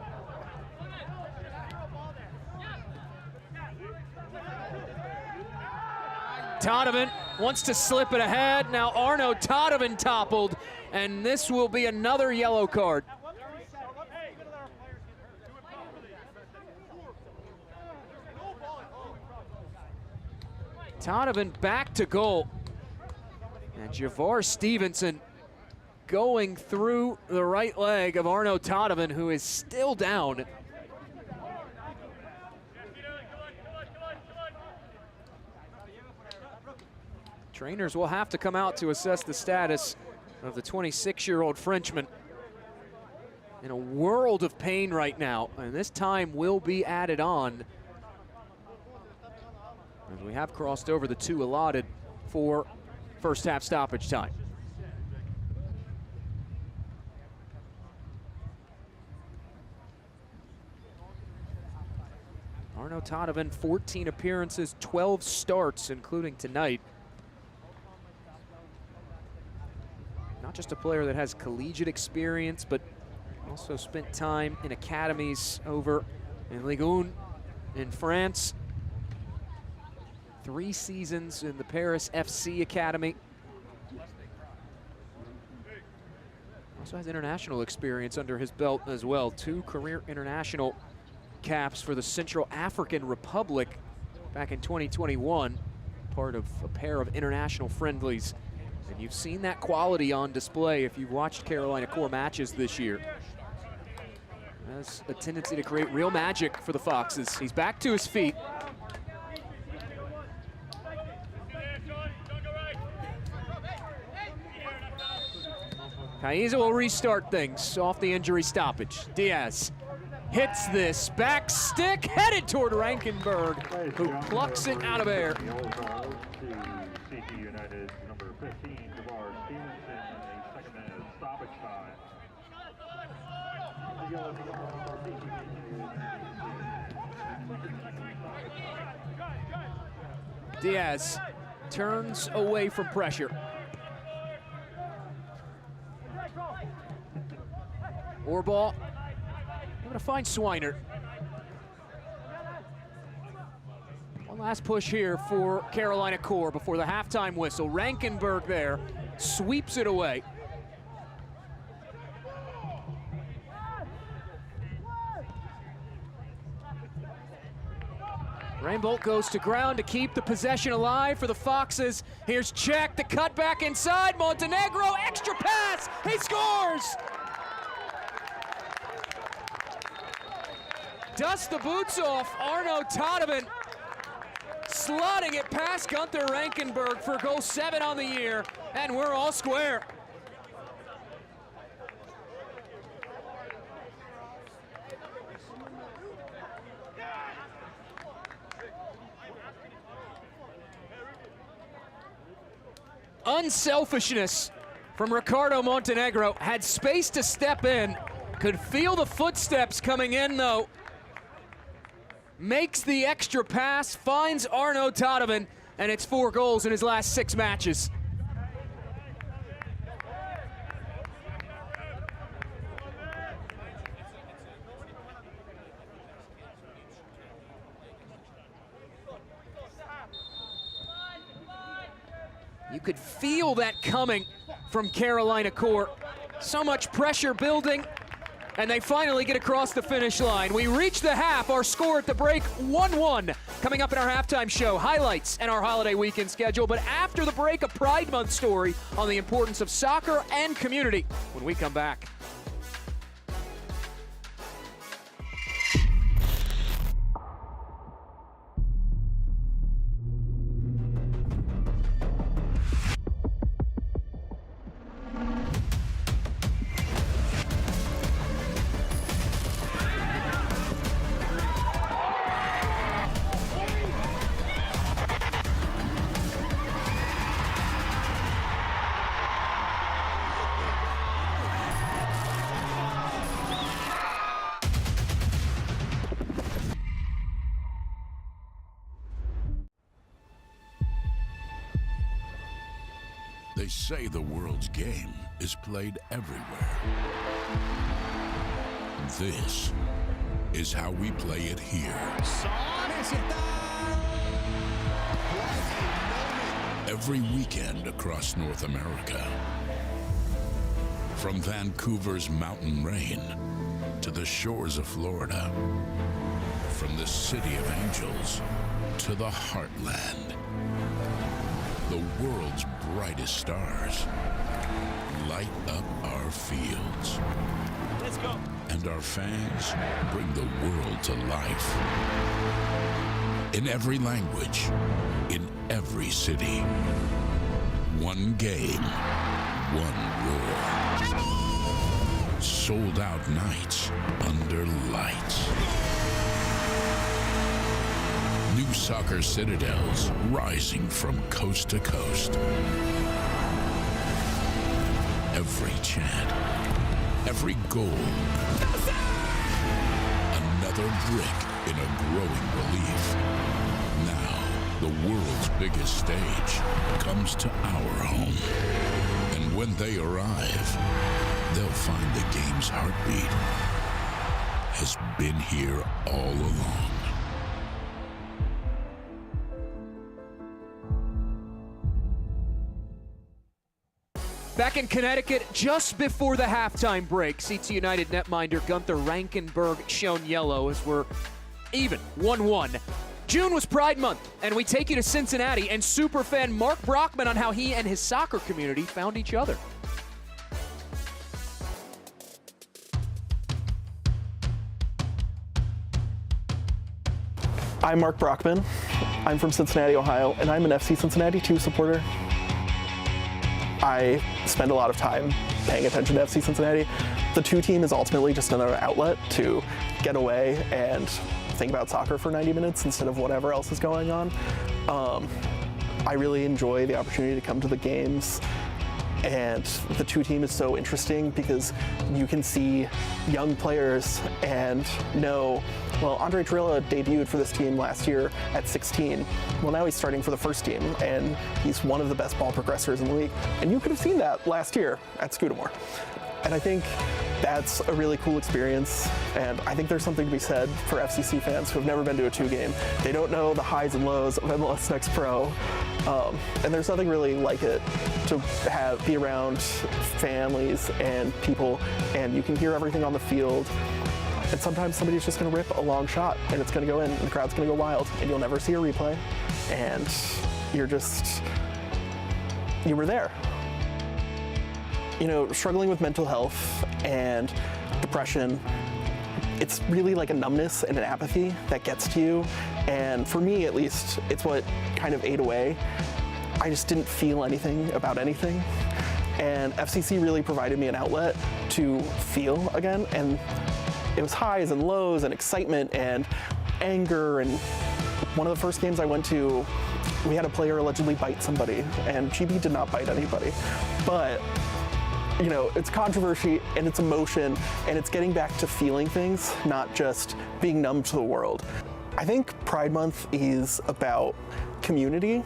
Todovan wants to slip it ahead. Now Arno Todovan toppled, and this will be another yellow card. Todovan back to goal. And Javar Stevenson going through the right leg of Arno Todovan, who is still down. Trainers will have to come out to assess the status of the 26-year-old Frenchman. In a world of pain right now, and this time will be added on, as we have crossed over the 2 allotted for first half stoppage time. Arno Todovan, 14 appearances, 12 starts, including tonight. Not just a player that has collegiate experience, but also spent time in academies over in Ligue 1 in France. 3 seasons in the Paris FC Academy. Also has international experience under his belt as well. 2 career international caps for the Central African Republic back in 2021. Part of a pair of international friendlies. And you've seen that quality on display if you've watched Carolina Core matches this year. Has a tendency to create real magic for the Foxes. He's back to his feet. Kaiza will restart things off the injury stoppage. Diaz hits this back stick, headed toward Rankenberg, who plucks it out of air. Diaz turns away from pressure. Orball able to find Swinert. One last push here for Carolina Core before the halftime whistle. Rankenberg there sweeps it away. Rainbolt goes to ground to keep the possession alive for the Foxes. Here's Czech, the cut back inside. Montenegro, extra pass, he scores! Dust the boots off Arno Todovan, slotting it past Gunther Rankenberg for goal 7 on the year, and we're all square. Unselfishness from Ricardo Montenegro. Had space to step in, could feel the footsteps coming in though. Makes the extra pass, finds Arno Todovan, and it's 4 goals in his last 6 matches. You could feel that coming from Carolina Core. So much pressure building, and they finally get across the finish line. We reach the half, our score at the break, 1-1. Coming up in our halftime show, highlights and our holiday weekend schedule. But after the break, a Pride Month story on the importance of soccer and community when we come back. They say the world's game is played everywhere. This is how we play it here. Every weekend across North America. From Vancouver's mountain rain to the shores of Florida. From the city of angels to the heartland. The world's brightest stars light up our fields. Let's go. And our fans bring the world to life. In every language, in every city. One game, one roar. Sold out nights under lights. New soccer citadels rising from coast to coast. Every chant, every goal, another brick in a growing relief. Now, the world's biggest stage comes to our home. And when they arrive, they'll find the game's heartbeat has been here all along. Back in Connecticut, just before the halftime break, CT United netminder Gunther Rankenberg shown yellow as we're even, 1-1. June was Pride Month, and we take you to Cincinnati and superfan Mark Brockman on how he and his soccer community found each other. I'm Mark Brockman. I'm from Cincinnati, Ohio, and I'm an FC Cincinnati 2 supporter. I spend a lot of time paying attention to FC Cincinnati. The 2 team is ultimately just another outlet to get away and think about soccer for 90 minutes instead of whatever else is going on. I really enjoy the opportunity to come to the games, and the 2 team is so interesting because you can see young players and know, well, Andre Trilla debuted for this team last year at 16. Well, now he's starting for the first team, and he's one of the best ball progressors in the league. And you could have seen that last year at Scudamore. And I think that's a really cool experience, and I think there's something to be said for FCC fans who have never been to a 2 game. They don't know the highs and lows of MLS Next Pro, and there's nothing really like it to be around families and people, and you can hear everything on the field. And sometimes somebody's just going to rip a long shot, and it's going to go in, and the crowd's going to go wild, and you'll never see a replay, and you were there. You know, struggling with mental health and depression, it's really like a numbness and an apathy that gets to you. And for me, at least, it's what kind of ate away. I just didn't feel anything about anything. And FCC really provided me an outlet to feel again. And it was highs and lows and excitement and anger. And one of the first games I went to, we had a player allegedly bite somebody, and GB did not bite anybody. But you know, it's controversy and it's emotion, and it's getting back to feeling things, not just being numb to the world. I think Pride Month is about community,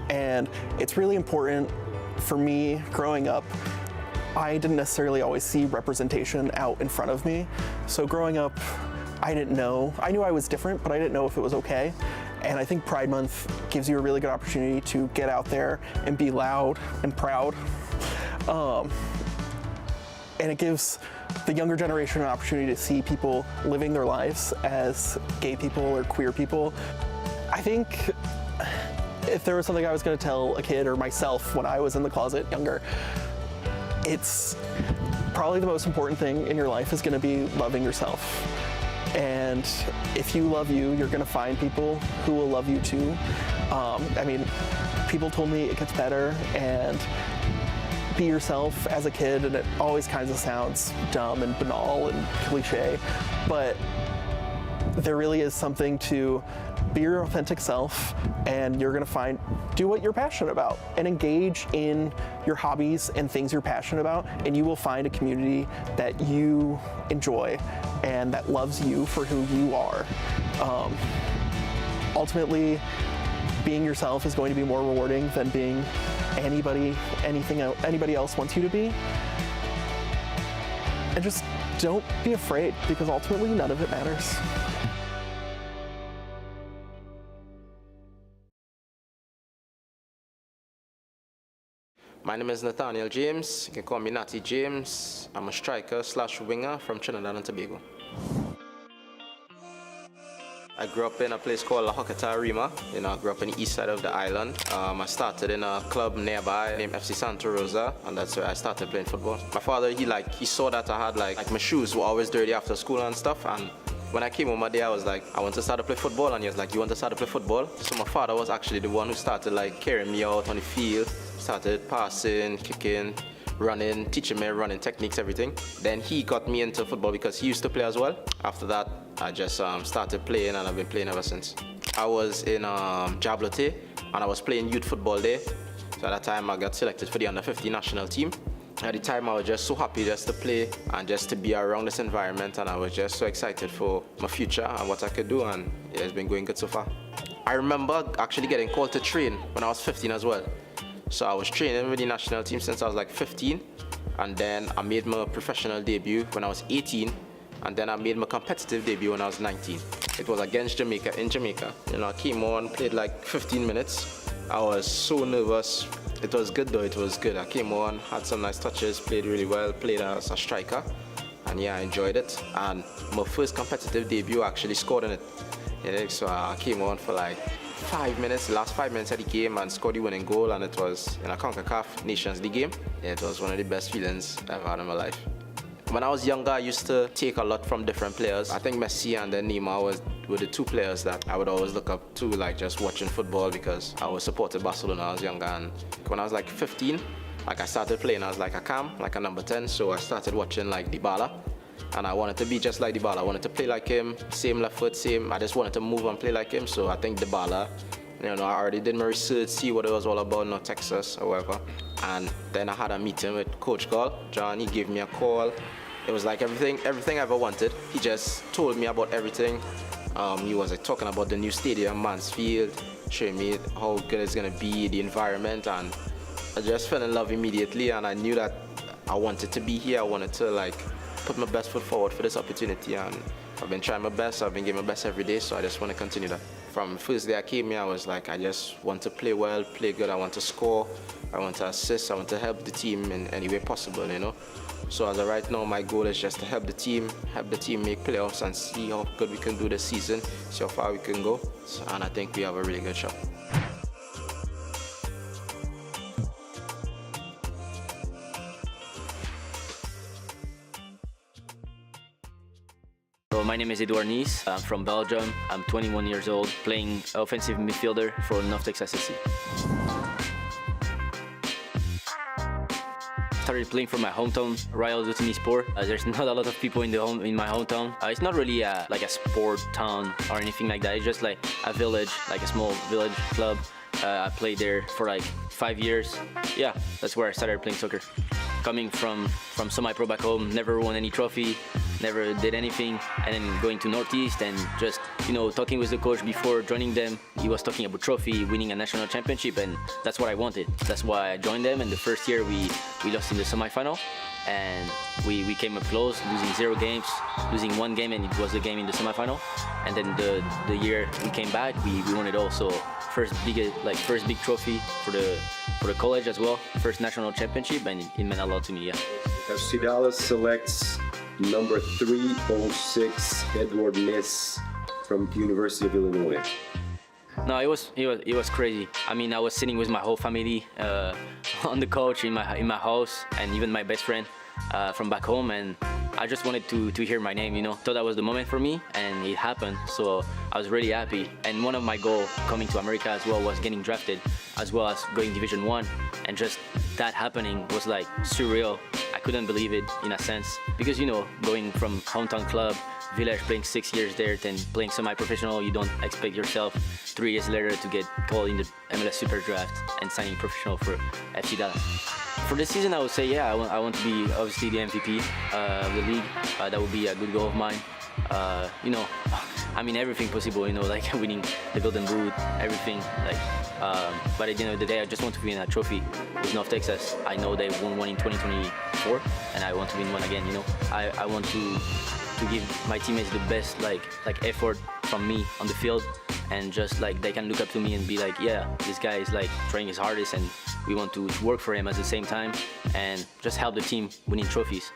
and it's really important for me growing up. I didn't necessarily always see representation out in front of me. So growing up, I knew I was different, but I didn't know if it was okay. And I think Pride Month gives you a really good opportunity to get out there and be loud and proud. And it gives the younger generation an opportunity to see people living their lives as gay people or queer people. I think if there was something I was going to tell a kid or myself when I was in the closet younger, it's probably the most important thing in your life is going to be loving yourself. And if you love you, you're going to find people who will love you too. I mean, people told me it gets better, and be yourself as a kid, and it always kind of sounds dumb and banal and cliche, but there really is something to be your authentic self, and you're gonna do what you're passionate about and engage in your hobbies and things you're passionate about, and you will find a community that you enjoy and that loves you for who you are. Ultimately, being yourself is going to be more rewarding than being anybody else wants you to be. And just don't be afraid, because ultimately none of it matters. My name is Nathaniel James. You can call me Natty James. I'm a striker / winger from Trinidad and Tobago. I grew up in a place called La Hokata Rima. I grew up in the east side of the island. I started in a club nearby named FC Santa Rosa, and that's where I started playing football. My father, he saw that I had like my shoes were always dirty after school and stuff, and when I came home one day, I was like, I want to start to play football, and he was like, you want to start to play football? So my father was actually the one who started like carrying me out on the field, started passing, kicking, running, teaching me running techniques, everything. Then he got me into football because he used to play as well. After that, I just started playing, and I've been playing ever since. I was in Jablote, and I was playing youth football there. So at that time, I got selected for the under-15 national team. At the time, I was just so happy just to play and just to be around this environment, and I was just so excited for my future and what I could do, and yeah, it's been going good so far. I remember actually getting called to train when I was 15 as well. So I was training with the national team since I was like 15, and then I made my professional debut when I was 18, and then I made my competitive debut when I was 19. It was against Jamaica in Jamaica. I came on, played like 15 minutes. I was so nervous. It was good though, it was good. I came on, had some nice touches, played really well, played as a striker, and yeah, I enjoyed it. And my first competitive debut, I actually scored in it. So I came on for like 5 minutes, the last 5 minutes of the game, and scored the winning goal, and it was in a CONCACAF Nations League game. Yeah, it was one of the best feelings I've had in my life. When I was younger, I used to take a lot from different players. I think Messi and then Neymar were the two players that I would always look up to, like just watching football, because I was supported Barcelona when I was younger. And when I was like 15, like I started playing as like a cam, like a number 10. So I started watching like Dybala, and I wanted to be just like Dybala. I wanted to play like him, same left foot, same. I just wanted to move and play like him. So I think Dybala, I already did my research, see what it was all about, not Texas or whatever. And then I had a meeting with Coach John. He gave me a call. It was like everything I ever wanted. He just told me about everything. He was like talking about the new stadium, Mansfield, showing me how good it's gonna be, the environment, and I just fell in love immediately. And I knew that I wanted to be here. I wanted to like put my best foot forward for this opportunity, and I've been trying my best. I've been giving my best every day, so I just want to continue that. From the first day I came here, I was like, I just want to play well, play good. I want to score, I want to assist, I want to help the team in any way possible, So as of right now, my goal is just to help the team make playoffs and see how good we can do this season, see how far we can go. And I think we have a really good shot. So my name is Edouard Nice. I'm from Belgium. I'm 21 years old, playing offensive midfielder for North Texas SC. Started playing for my hometown, Royal Dutton Sport. There's not a lot of people in my hometown. It's not really like a sport town or anything like that. It's just like a village, like a small village club. I played there for like 5 years. Yeah, that's where I started playing soccer. Coming from semi-pro back home, never won any trophy, never did anything, and then going to Northeast and just, talking with the coach before joining them. He was talking about trophy, winning a national championship, and that's what I wanted. That's why I joined them, and the first year we lost in the semi-final, and we came up close, losing 0 games, losing 1 game, and it was the game in the semi-final. And then the year we came back, we won it all. So first big trophy for the college as well, first national championship, and it meant a lot to me. Yeah. FC Dallas selects number 306 Edouard Nice from the University of Illinois. No, it was crazy. I mean, I was sitting with my whole family on the couch in my house, and even my best friend from back home, and I just wanted to hear my name, Thought that was the moment for me, and it happened. So I was really happy. And one of my goals coming to America as well was getting drafted, as well as going Division 1, and just that happening was like surreal. I couldn't believe it in a sense, because going from hometown club, village, playing 6 years there, then playing semi-professional, you don't expect yourself 3 years later to get called in the MLS Super Draft and signing professional for FC Dallas. For this season, I would say, yeah, I want to be obviously the MVP of the league. That would be a good goal of mine. I mean, everything possible, like winning the Golden Boot, everything. But at the end of the day, I just want to win a trophy with North Texas. I know they won one in 2024, and I want to win one again. I want to give my teammates the best like effort from me on the field, and just like they can look up to me and be like, yeah, this guy is like trying his hardest, and we want to work for him at the same time, and just help the team winning trophies.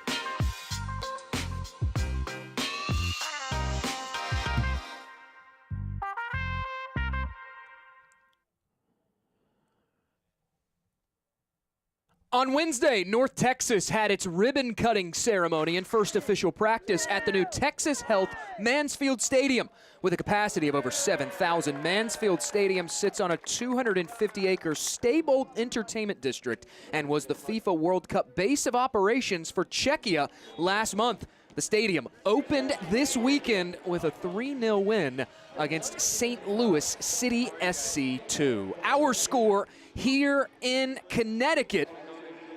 On Wednesday, North Texas had its ribbon-cutting ceremony and first official practice at the new Texas Health Mansfield Stadium. With a capacity of over 7,000, Mansfield Stadium sits on a 250-acre stable entertainment district and was the FIFA World Cup base of operations for Czechia last month. The stadium opened this weekend with a 3-0 win against St. Louis City SC2. Our score here in Connecticut,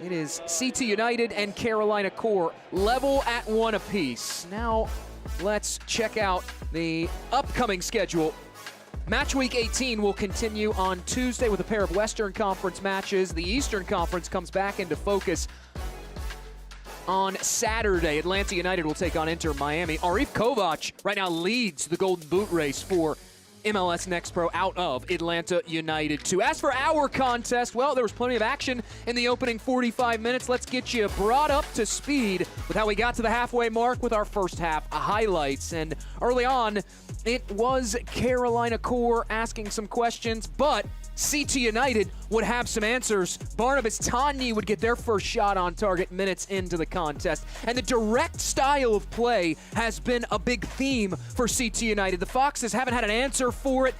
it is CT United and Carolina Core level at 1 apiece. Now let's check out the upcoming schedule. Match week 18 will continue on Tuesday with a pair of Western Conference matches. The Eastern Conference comes back into focus on Saturday. Atlanta United will take on Inter Miami. Arif Kovac right now leads the Golden Boot race for MLS Next Pro out of Atlanta United 2. As for our contest, well, there was plenty of action in the opening 45 minutes. Let's get you brought up to speed with how we got to the halfway mark with our first half highlights. And early on, it was Carolina Core asking some questions, but CT United would have some answers. Barnabas Tanyi would get their first shot on target minutes into the contest. And the direct style of play has been a big theme for CT United. The Foxes haven't had an answer for it.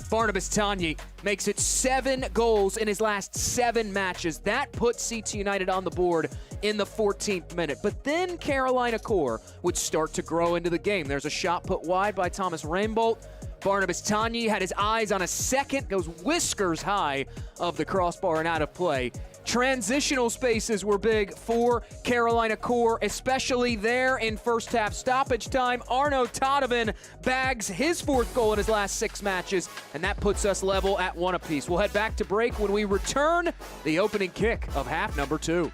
Barnabas Tanyi makes it 7 goals in his last 7 matches. That puts CT United on the board in the 14th minute. But then Carolina Core would start to grow into the game. There's a shot put wide by Thomas Rainbolt. Barnabas Tanyi had his eyes on a second, goes whiskers high of the crossbar and out of play. Transitional spaces were big for Carolina Core, especially there in first half stoppage time. Arno Todevin bags his 4th goal in his last 6 matches, and that puts us level at 1 apiece. We'll head back to break when we return the opening kick of half number 2.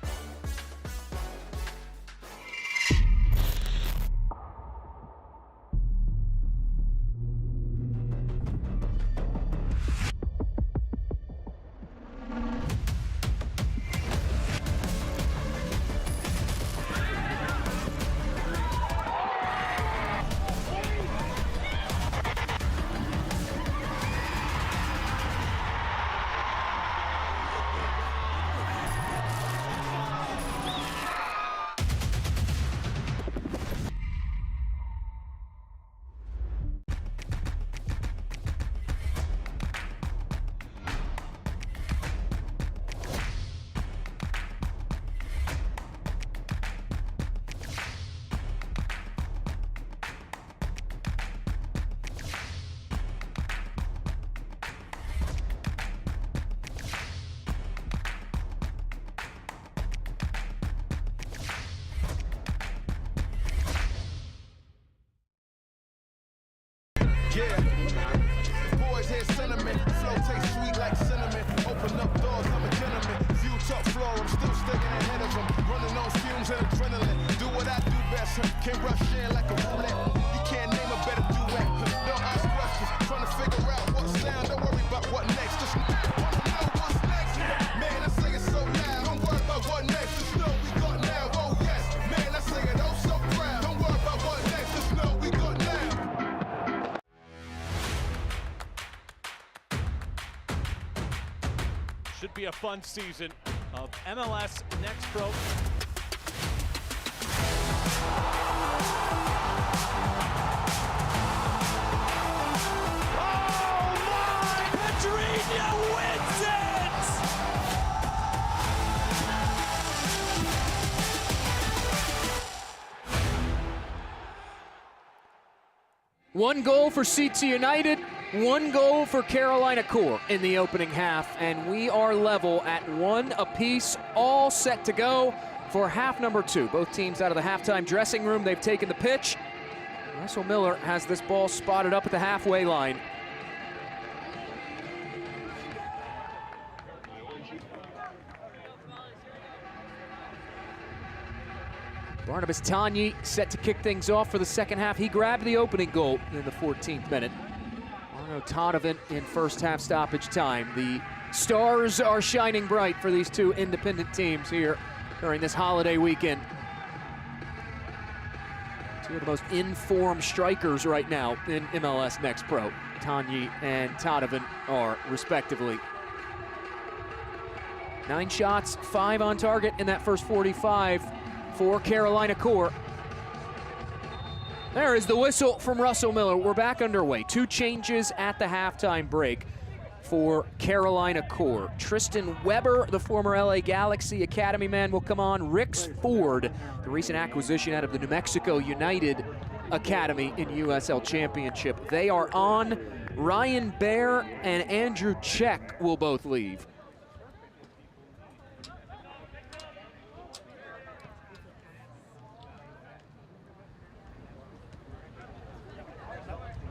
Yeah, boys hear sentiment, flow tastes sweet like cinnamon. Open up doors, I'm a gentleman. View top floor, I'm still sticking ahead of them. Running on fumes and adrenaline. Do what I do best, can't rush in like a roulette. You can't name a better duet. Don't ask questions, trying to figure out what sound. Don't worry about what next, just wanna know what's next. Man, I say it so loud, don't worry about what next. Just know we got now, oh yes. Man, I say it oh so proud. Don't worry about what next, just know we got now. Should be a fun season of MLS Next Pro. Oh my! Pedrinho wins it! One goal for CT United, 1 goal for Carolina Core in the opening half, and we are level at 1 apiece, all set to go for half number 2. Both teams out of the halftime dressing room. They've taken the pitch. Russell Miller has this ball spotted up at the halfway line. Barnabas Tanyi set to kick things off for the second half. He grabbed the opening goal in the 14th minute. Arno Todevin in first half stoppage time. The stars are shining bright for these 2 independent teams here during this holiday weekend. 2 of the most in-form strikers right now in MLS Next Pro. Tanyi and Todevin are respectively. 9 shots, 5 on target in that first 45 for Carolina Core. There is the whistle from Russell Miller. We're back underway. 2 changes at the halftime break for Carolina Core. Tristan Weber, the former LA Galaxy Academy man, will come on. Rix Ford, the recent acquisition out of the New Mexico United Academy in USL Championship. They are on. Ryan Baer and Andrew Czech will both leave.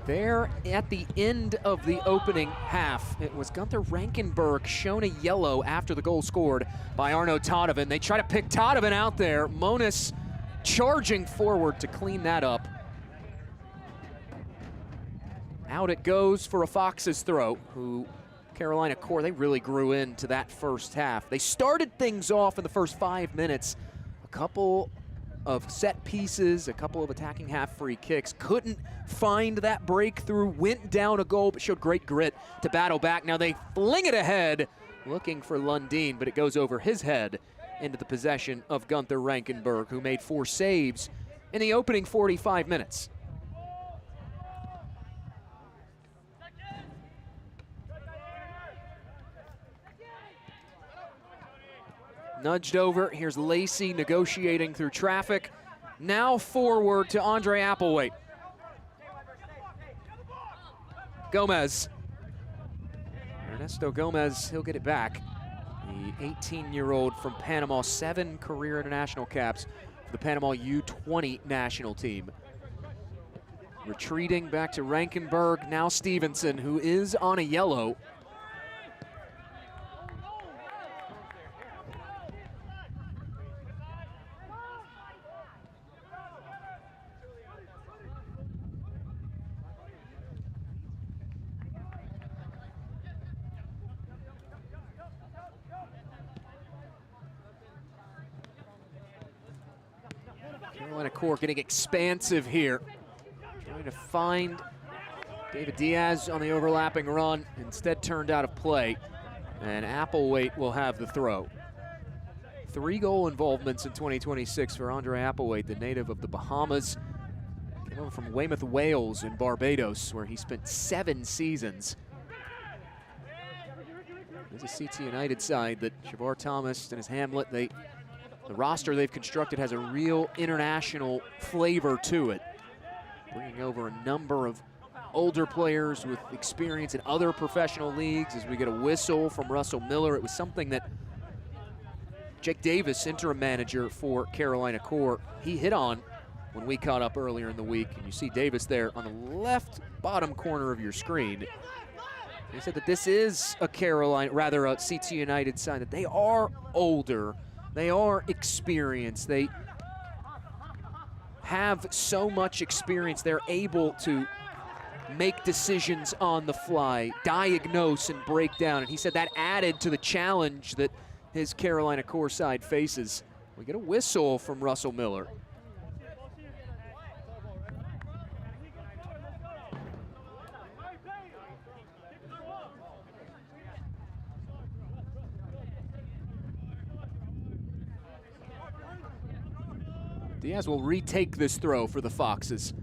There at the end of the opening half, it was Gunther Rankenberg shown a yellow after the goal scored by Arno Todevin. They try to pick Todevin out there. Monis charging forward to clean that up. Out it goes for a Foxes throw, who Carolina Core, they really grew into that first half. They started things off in the first 5 minutes. A couple of set pieces, a couple of attacking half free kicks. Couldn't find that breakthrough, went down a goal, but showed great grit to battle back. Now they fling it ahead, looking for Lundin, but it goes over his head into the possession of Gunther Rankenberg, who made 4 saves in the opening 45 minutes. Nudged over, here's Lacey negotiating through traffic. Now forward to Andre Applewhite. Gomez. Ernesto Gomez, he'll get it back. The 18-year-old from Panama, 7 career international caps for the Panama U20 national team. Retreating back to Rankenberg, now Stevenson, who is on a yellow. Carolina Core getting expansive here. Trying to find David Diaz on the overlapping run. Instead turned out of play. And Applewhite will have the throw. 3 goal involvements in 2026 for Andre Applewhite, the native of the Bahamas. Came over from Weymouth, Wales in Barbados, where he spent 7 seasons. There's a CT United side that Shavar Thomas and his Hamlet, the roster they've constructed has a real international flavor to it. Bringing over a number of older players with experience in other professional leagues. As we get a whistle from Russell Miller, it was something that Jake Davis, interim manager for Carolina Core, he hit on when we caught up earlier in the week. And you see Davis there on the left bottom corner of your screen. He said that this is a CT United side, that they are older, they are experienced, they have so much experience, they're able to make decisions on the fly, diagnose and break down. And he said that added to the challenge that his Carolina Core side faces. We get a whistle from Russell Miller. Diaz will retake this throw for the Foxes.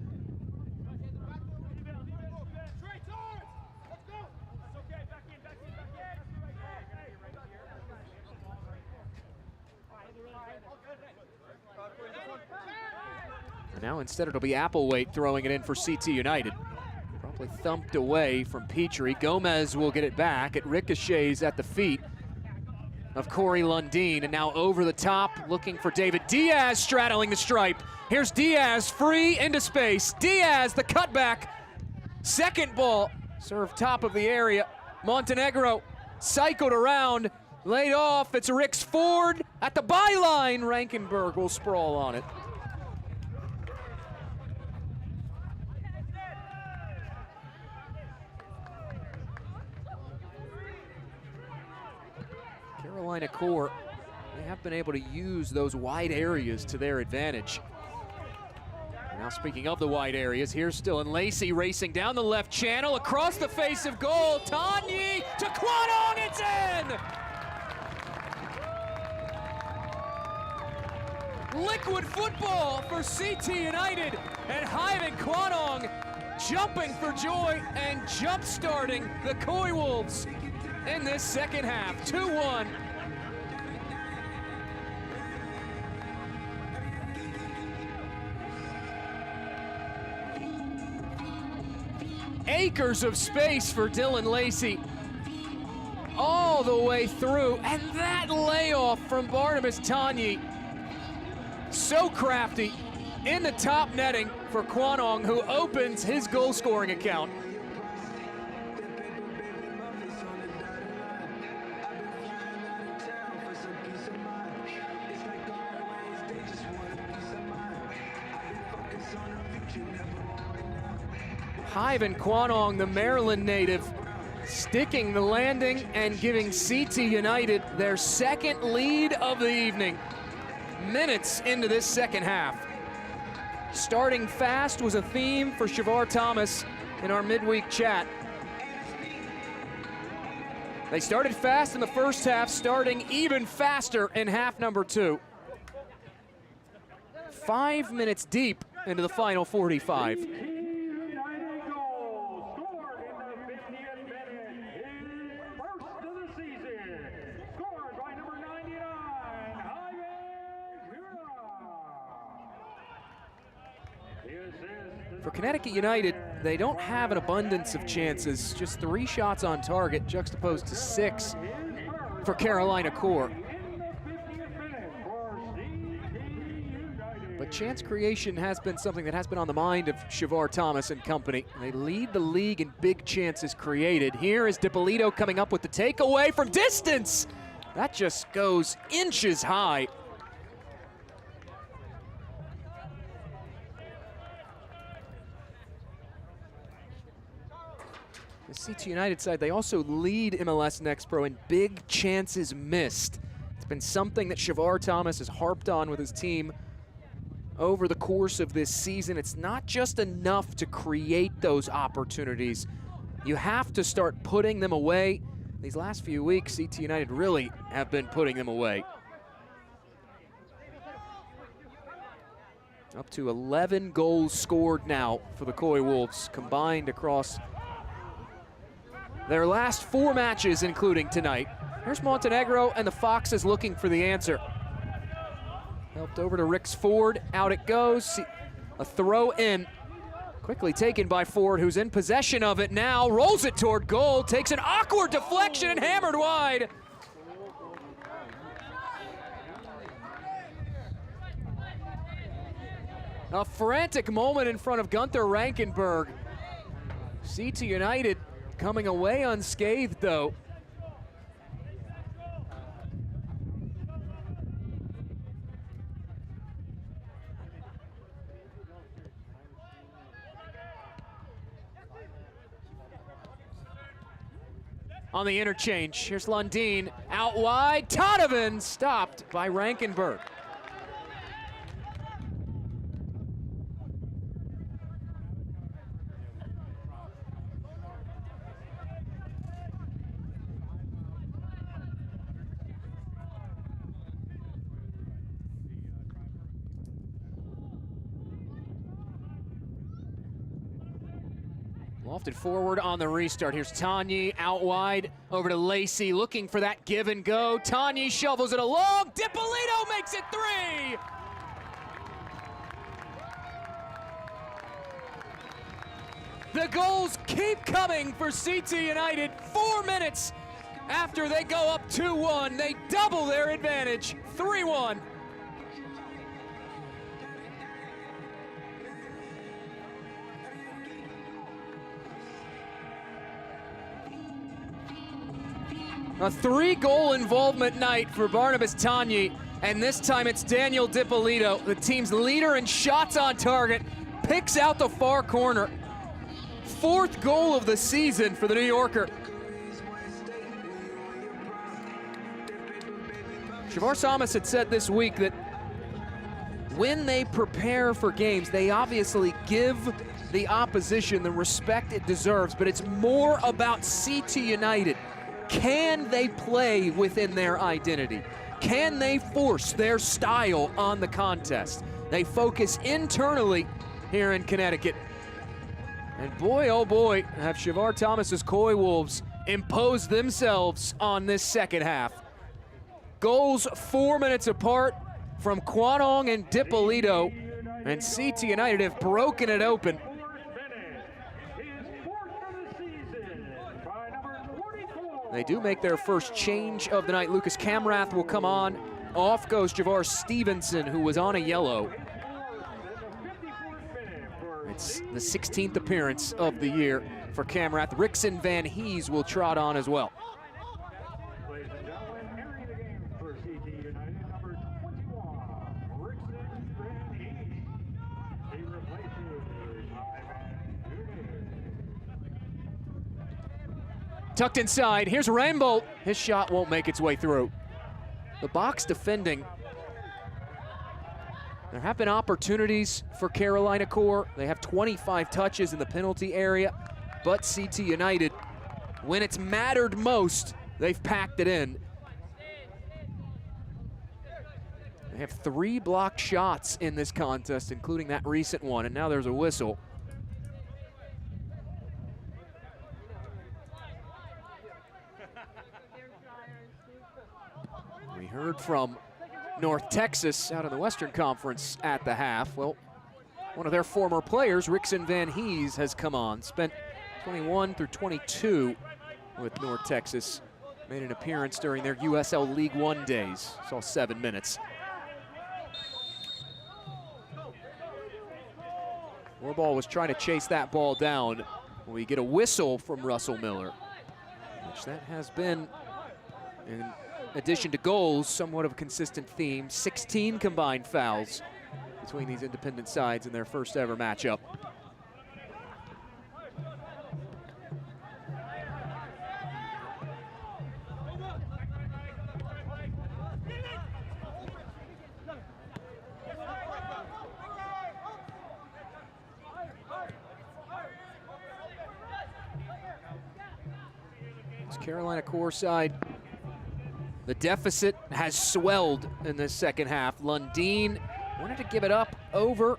And now instead it'll be Applewhite throwing it in for CT United. Probably thumped away from Petrie. Gomez will get it back. It ricochets at the feet of Corey Lundin, and now over the top, looking for David Diaz, straddling the stripe. Here's Diaz, free into space. Diaz, the cutback. Second ball, served top of the area. Montenegro cycled around, laid off. It's Rix Ford at the byline. Rankenberg will sprawl on it. Carolina Core, they have been able to use those wide areas to their advantage. And now speaking of the wide areas, here's Dylan Lacey racing down the left channel, across the face of goal. Tanyi to Kwanong, it's in! Liquid football for CT United, and Hyven Kwanong jumping for joy and jump-starting the Koi Wolves in this second half, 2-1. Acres of space for Dylan Lacey all the way through, and that layoff from Barnabas Tanyi, so crafty in the top netting for Kwanong, who opens his goal-scoring account. Hyven Kwanong, the Maryland native, sticking the landing and giving CT United their second lead of the evening. Minutes into this second half. Starting fast was a theme for Shavar Thomas in our midweek chat. They started fast in the first half, starting even faster in half number 2. 5 minutes deep into the final 45. For Connecticut United, they don't have an abundance of chances, just 3 shots on target, juxtaposed to 6 for Carolina Core. But chance creation has been something that has been on the mind of Shavar Thomas and company. They lead the league in big chances created. Here is DiPolito coming up with the takeaway from distance. That just goes inches high. The CT United side, they also lead MLS Next Pro in big chances missed. It's been something that Shavar Thomas has harped on with his team over the course of this season. It's not just enough to create those opportunities. You have to start putting them away. These last few weeks, CT United really have been putting them away. Up to 11 goals scored now for the Koi Wolves, combined across their last 4 matches, including tonight. Here's Montenegro, and the Foxes looking for the answer. Helped over to Ricks Ford, out it goes. A throw in, quickly taken by Ford, who's in possession of it now, rolls it toward goal, takes an awkward deflection and hammered wide. A frantic moment in front of Gunther Rankenberg. CT United coming away unscathed, though. On the interchange, here's Lundin, out wide, Todovan stopped by Rankenberg. Lofted forward on the restart. Here's Tanyi out wide, over to Lacey, looking for that give and go. Tanyi shovels it along, DiPolito makes it 3! The goals keep coming for CT United. 4 minutes after they go up 2-1, they double their advantage, 3-1. A 3-goal involvement night for Barnabas Tanyi, and this time it's Daniel DiPolito, the team's leader in shots on target, picks out the far corner. 4th goal of the season for the New Yorker. Shavar Thomas had said this week that when they prepare for games, they obviously give the opposition the respect it deserves, but it's more about CT United. Can they play within their identity? can they force their style on the contest? They focus internally here in Connecticut. And boy, oh boy, have Shavar Thomas's Koi Wolves imposed themselves on this second half. Goals 4 minutes apart from Kwanong and Dippolito, and CT United have broken it open. They do make their first change of the night. Lucas Camrath will come on. Off goes Javar Stevenson, who was on a yellow. It's the 16th appearance of the year for Camrath. Rickson Van Hees will trot on as well. Tucked inside, here's Rainbow. His shot won't make its way through. The box defending. There have been opportunities for Carolina Core. They have 25 touches in the penalty area, but CT United, when it's mattered most, they've packed it in. They have 3 blocked shots in this contest, including that recent one, and now there's a whistle. We heard from North Texas out of the Western Conference at the half. Well, one of their former players, Rickson Van Hees, has come on. Spent 21 through 22 with North Texas. Made an appearance during their USL League One days. Saw 7 minutes. Warball was trying to chase that ball down. We get a whistle from Russell Miller, which that has been, in addition to goals, somewhat of a consistent theme. 16 combined fouls between these independent sides in their first ever matchup. This Carolina Core side, the deficit has swelled in this second half. Lundeen wanted to give it up over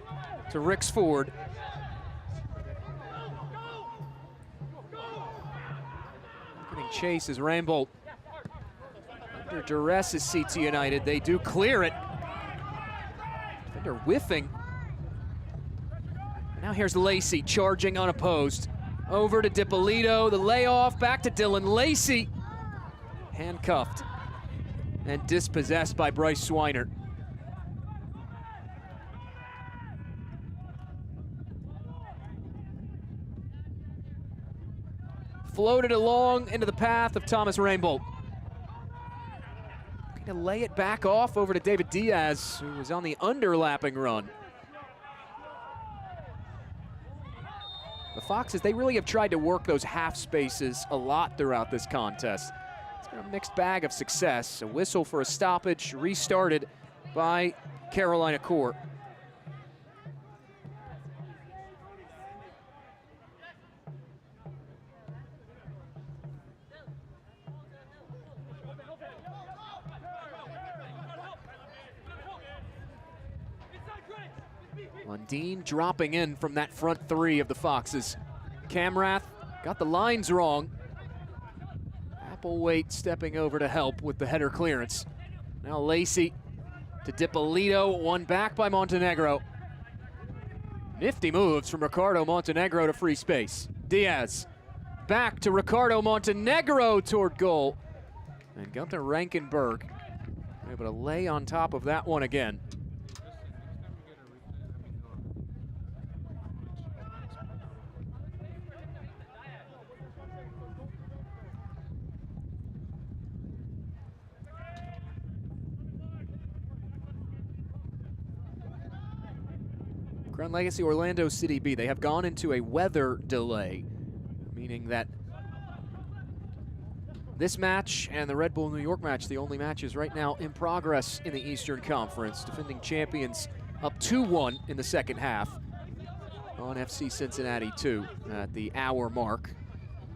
to Ricks Ford. Getting chase is Rambolt. Under duress is CT United. They do clear it. Defender whiffing. Now here's Lacey charging unopposed. Over to Dippolito, the layoff, back to Dylan Lacey. Handcuffed and dispossessed by Bryce Swinert. Floated along into the path of Thomas Rainbolt. Going to lay it back off over to David Diaz, who was on the underlapping run. The Foxes, they really have tried to work those half spaces a lot throughout this contest. It's been a mixed bag of success. A whistle for a stoppage, restarted by Carolina Core. Lundeen dropping in from that front 3 of the Foxes. Camrath got the lines wrong. Applewaite stepping over to help with the header clearance. Now Lacey to Dippolito, one back by Montenegro. Nifty moves from Ricardo Montenegro to free space. Diaz back to Ricardo Montenegro toward goal. And Gunther Rankenberg able to lay on top of that one again. Crown Legacy Orlando City B, they have gone into a weather delay, meaning that this match and the Red Bull New York match, the only matches right now in progress in the Eastern Conference. Defending champions up 2-1 in the second half on FC Cincinnati 2 at the hour mark.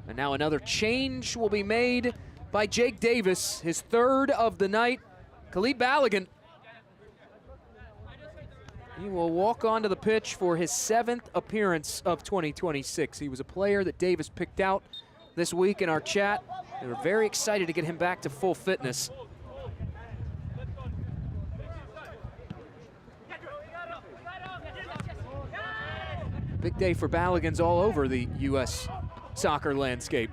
And now another change will be made by Jake Davis, his 3rd of the night. Khalid Balogun. He will walk onto the pitch for his 7th appearance of 2026. He was a player that Davis picked out this week in our chat. They were very excited to get him back to full fitness. Big day for Balagans all over the U.S. soccer landscape.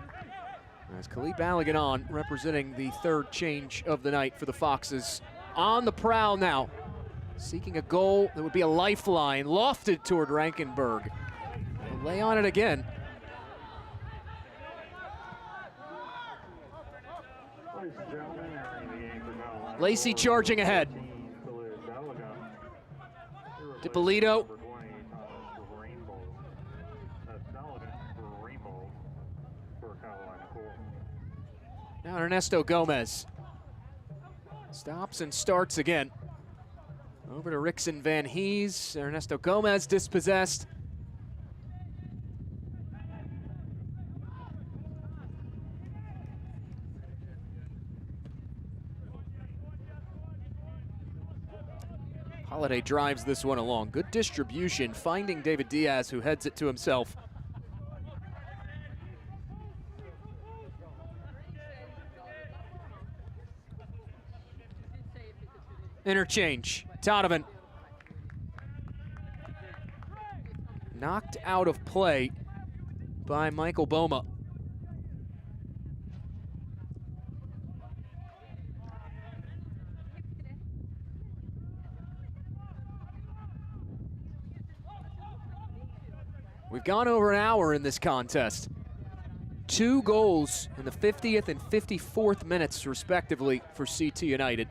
As Khalid Balogun on, representing the 3rd change of the night for the Foxes. On the prowl now, seeking a goal that would be a lifeline, lofted toward Rankenberg. He'll lay on it again. Lacey charging ahead. DiPolito. Now Ernesto Gomez. Stops and starts again. Over to Rickson Van Hees. Ernesto Gomez dispossessed. Holiday drives this one along. Good distribution, finding David Diaz, who heads it to himself. Interchange, Donovan. Knocked out of play by Michael Boma. We've gone over an hour in this contest. 2 goals in the 50th and 54th minutes, respectively, for CT United.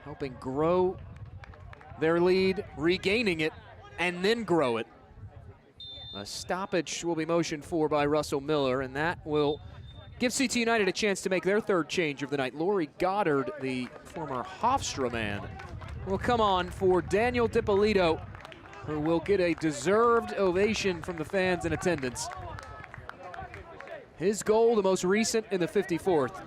Helping grow their lead, regaining it, and then grow it. A stoppage will be motioned for by Russell Miller, and that will give CT United a chance to make their 3rd change of the night. Laurie Goddard, the former Hofstra man, will come on for Daniel DiPolito, who will get a deserved ovation from the fans in attendance. His goal, the most recent, in the 54th.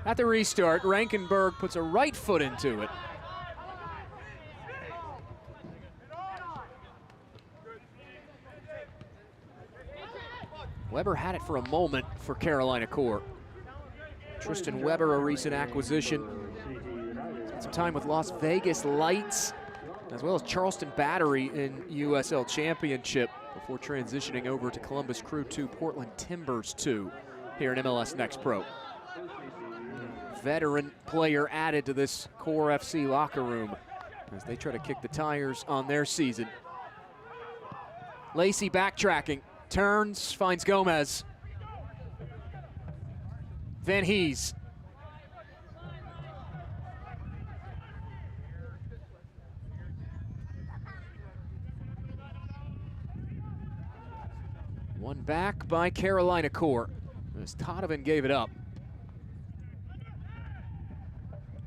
At the restart, Rankenberg puts a right foot into it. Weber had it for a moment for Carolina Core. Tristan Weber, a recent acquisition. Spent some time with Las Vegas Lights, as well as Charleston Battery in USL Championship before transitioning over to Columbus Crew 2, Portland Timbers 2 here in MLS Next Pro. Veteran player added to this Core FC locker room as they try to kick the tires on their season. Lacey backtracking, turns, finds Gomez. Van Hees. One back by Carolina Core as Todovan gave it up.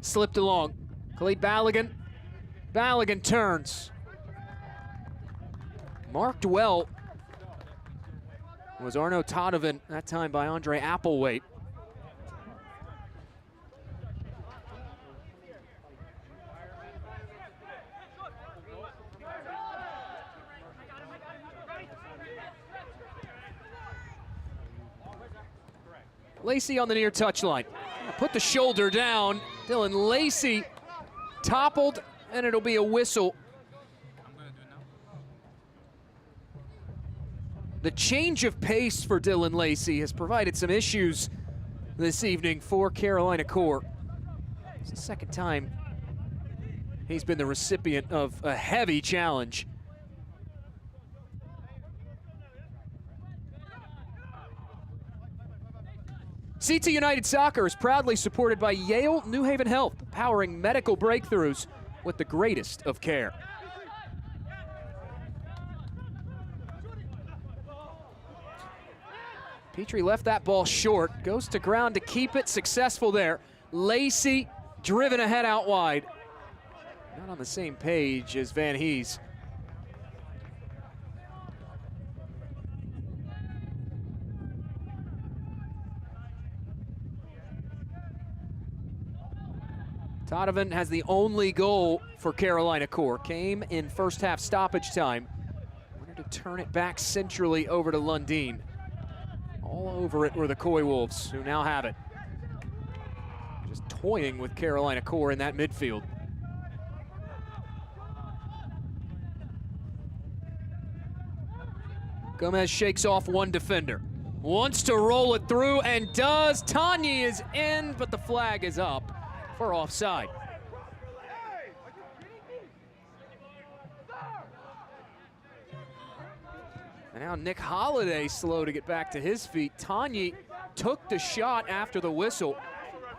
Slipped along. Khalid Balogun. Balogun turns. Marked well was Arno Todovan, that time by Andre Applewhite. Lacey on the near touchline. Put the shoulder down. Dylan Lacey toppled, and it'll be a whistle. The change of pace for Dylan Lacey has provided some issues this evening for Carolina Core. It's the 2nd time he's been the recipient of a heavy challenge. CT United Soccer is proudly supported by Yale New Haven Health, powering medical breakthroughs with the greatest of care. Petrie left that ball short, goes to ground to keep it, successful there. Lacey driven ahead out wide. Not on the same page as Van Hees. Todovan has the only goal for Carolina Core. Came in first half stoppage time. Wanted to turn it back centrally over to Lundeen. All over it were the Coy Wolves, who now have it. Just toying with Carolina Core in that midfield. Gomez shakes off one defender. Wants to roll it through and does. Tanyi is in, but the flag is up for offside. And now Nick Holliday slow to get back to his feet. Tanyi took the shot after the whistle.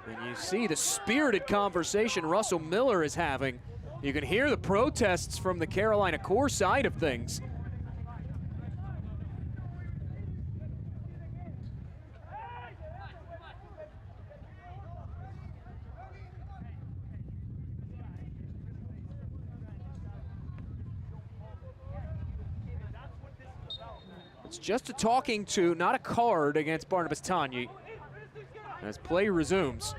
And you see the spirited conversation Russell Miller is having. You can hear the protests from the Carolina Core side of things. It's just a talking to, not a card against Barnabas Tanyi as play resumes.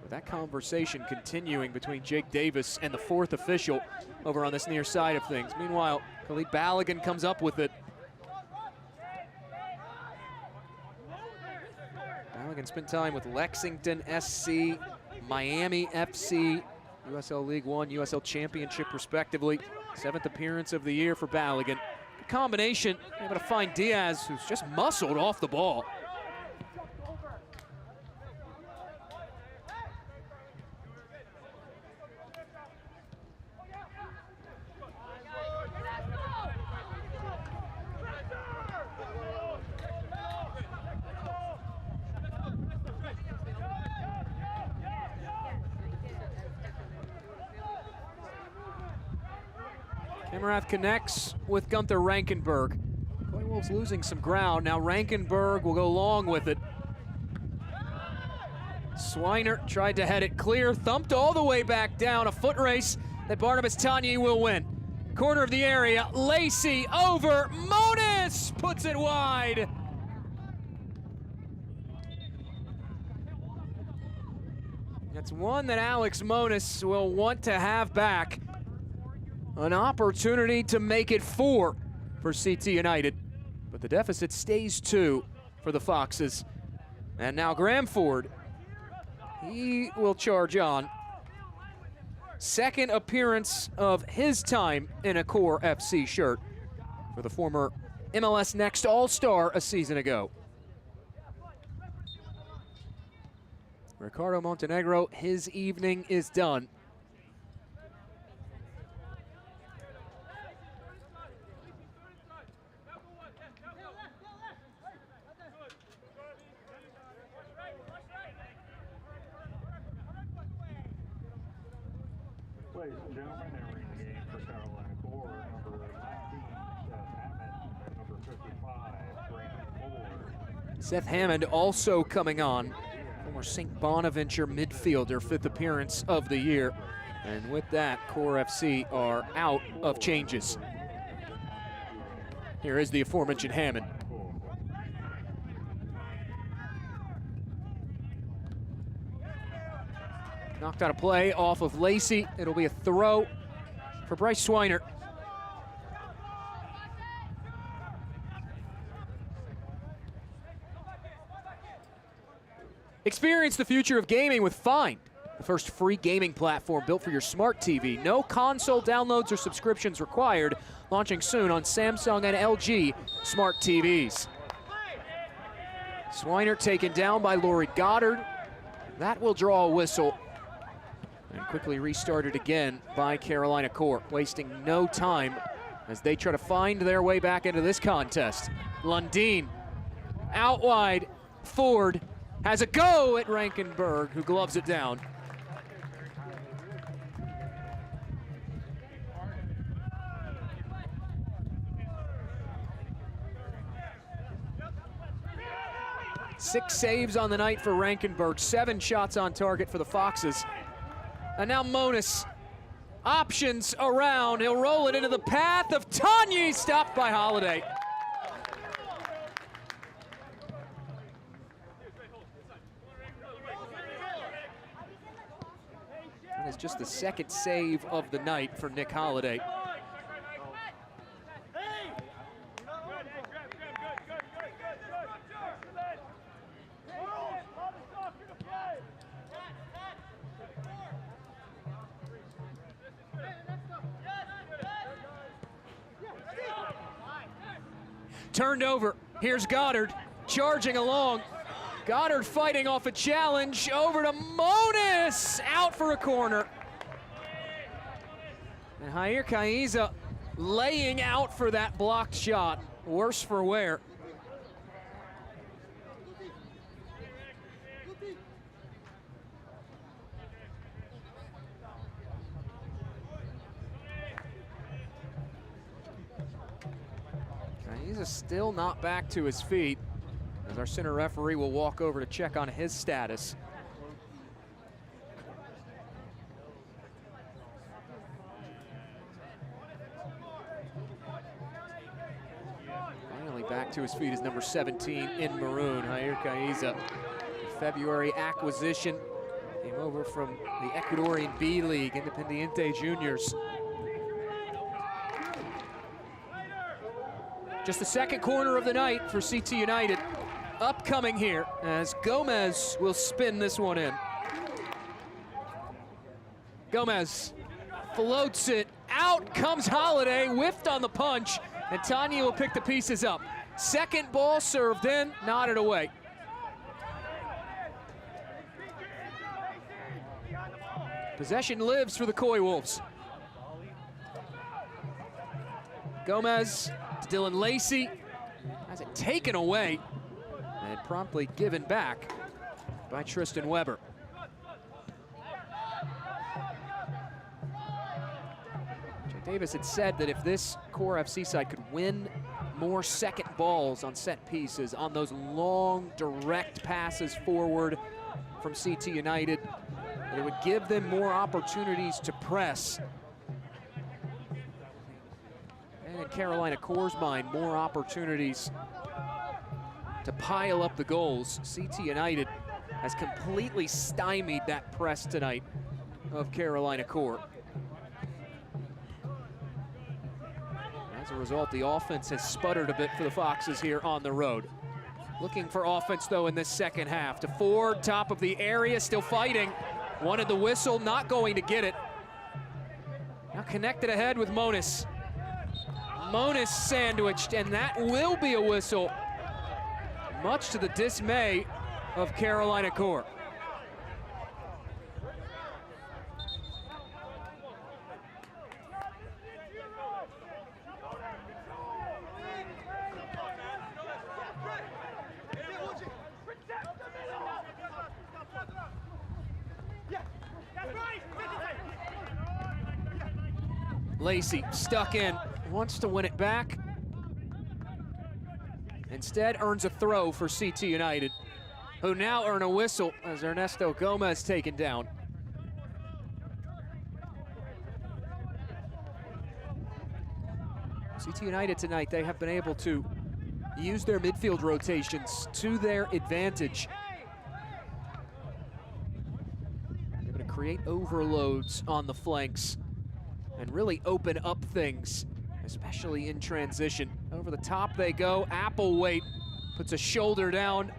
With that conversation continuing between Jake Davis and the fourth official over on this near side of things. Meanwhile, Khalid Balogun comes up with it. Balogun spent time with Lexington SC, Miami FC, USL League One, USL Championship respectively. 7th appearance of the year for Balogun. Good combination, able to find Diaz, who's just muscled off the ball. Kemerath connects with Gunther Rankenberg. Coy Wolves losing some ground. Now Rankenberg will go along with it. Swiner tried to head it clear, thumped all the way back down. A foot race that Barnabas Tanyi will win. Corner of the area, Lacey over, Monis puts it wide. That's one that Alex Monis will want to have back. An opportunity to make it 4 for CT United, but the deficit stays 2 for the Foxes. And now Graham Ford, he will charge on. Second appearance of his time in a Core FC shirt for the former MLS Next All-Star a season ago. Ricardo Montenegro, his evening is done. Ladies and gentlemen, entering the game for Carolina Core, number 19, Seth Hammond, and number 55, Graham Ford. Seth Hammond also coming on. Former St. Bonaventure midfielder, 5th appearance of the year. And with that, Core FC are out of changes. Here is the aforementioned Hammond. Knocked out of play off of Lacey. It'll be a throw for Bryce Swiner. Experience the future of gaming with Find, the first free gaming platform built for your smart TV. No console downloads or subscriptions required. Launching soon on Samsung and LG smart TVs. Swiner taken down by Laurie Goddard. That will draw a whistle. And quickly restarted again by Carolina Core, wasting no time as they try to find their way back into this contest. Lundeen out wide. Ford has a go at Rankenberg, who gloves it down. 6 saves on the night for Rankenberg, 7 shots on target for the Foxes. And now Monis, options around, he'll roll it into the path of Tanyi, stopped by Holiday. That is just the 2nd save of the night for Nick Holiday. Turned over, here's Goddard, charging along. Goddard fighting off a challenge, over to Monis, out for a corner. And Jair Caiza laying out for that blocked shot, worse for wear. Caiza still not back to his feet, as our center referee will walk over to check on his status. Finally back to his feet is number 17 in maroon, Jair Caiza. February acquisition, came over from the Ecuadorian B League, Independiente Juniors. Just the 2nd corner of the night for CT United. Upcoming here as Gomez will spin this one in. Gomez floats it, out comes Holiday, whiffed on the punch, and Tanyi will pick the pieces up. 2nd ball served in, nodded away. Possession lives for the Coy Wolves. Gomez to Dylan Lacey, has it taken away and promptly given back by Tristan Weber. Jay Davis had said that if this Core FC side could win more 2nd balls on set pieces, on those long, direct passes forward from CT United, that it would give them more opportunities to press. And in Carolina Core's mind, more opportunities to pile up the goals. CT United has completely stymied that press tonight of Carolina Core. As a result, the offense has sputtered a bit for the Foxes here on the road. Looking for offense, though, in this 2nd half. To Ford, top of the area, still fighting. Wanted the whistle, not going to get it. Now connected ahead with Monis. Monis sandwiched, and that will be a whistle, much to the dismay of Carolina Core. Lacey stuck in, wants to win it back. Instead earns a throw for CT United, who now earn a whistle as Ernesto Gomez taken down. CT United tonight, they have been able to use their midfield rotations to their advantage. They're going to create overloads on the flanks and really open up things, especially in transition. Over the top they go. Applewhite puts a shoulder down,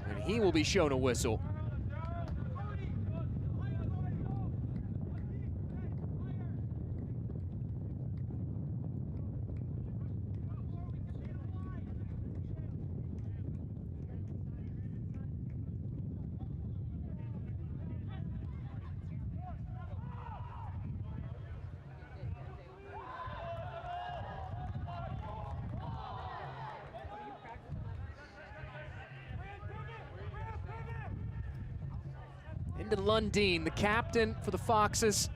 and he will be shown a whistle. Into Lundeen, the captain for the Foxes.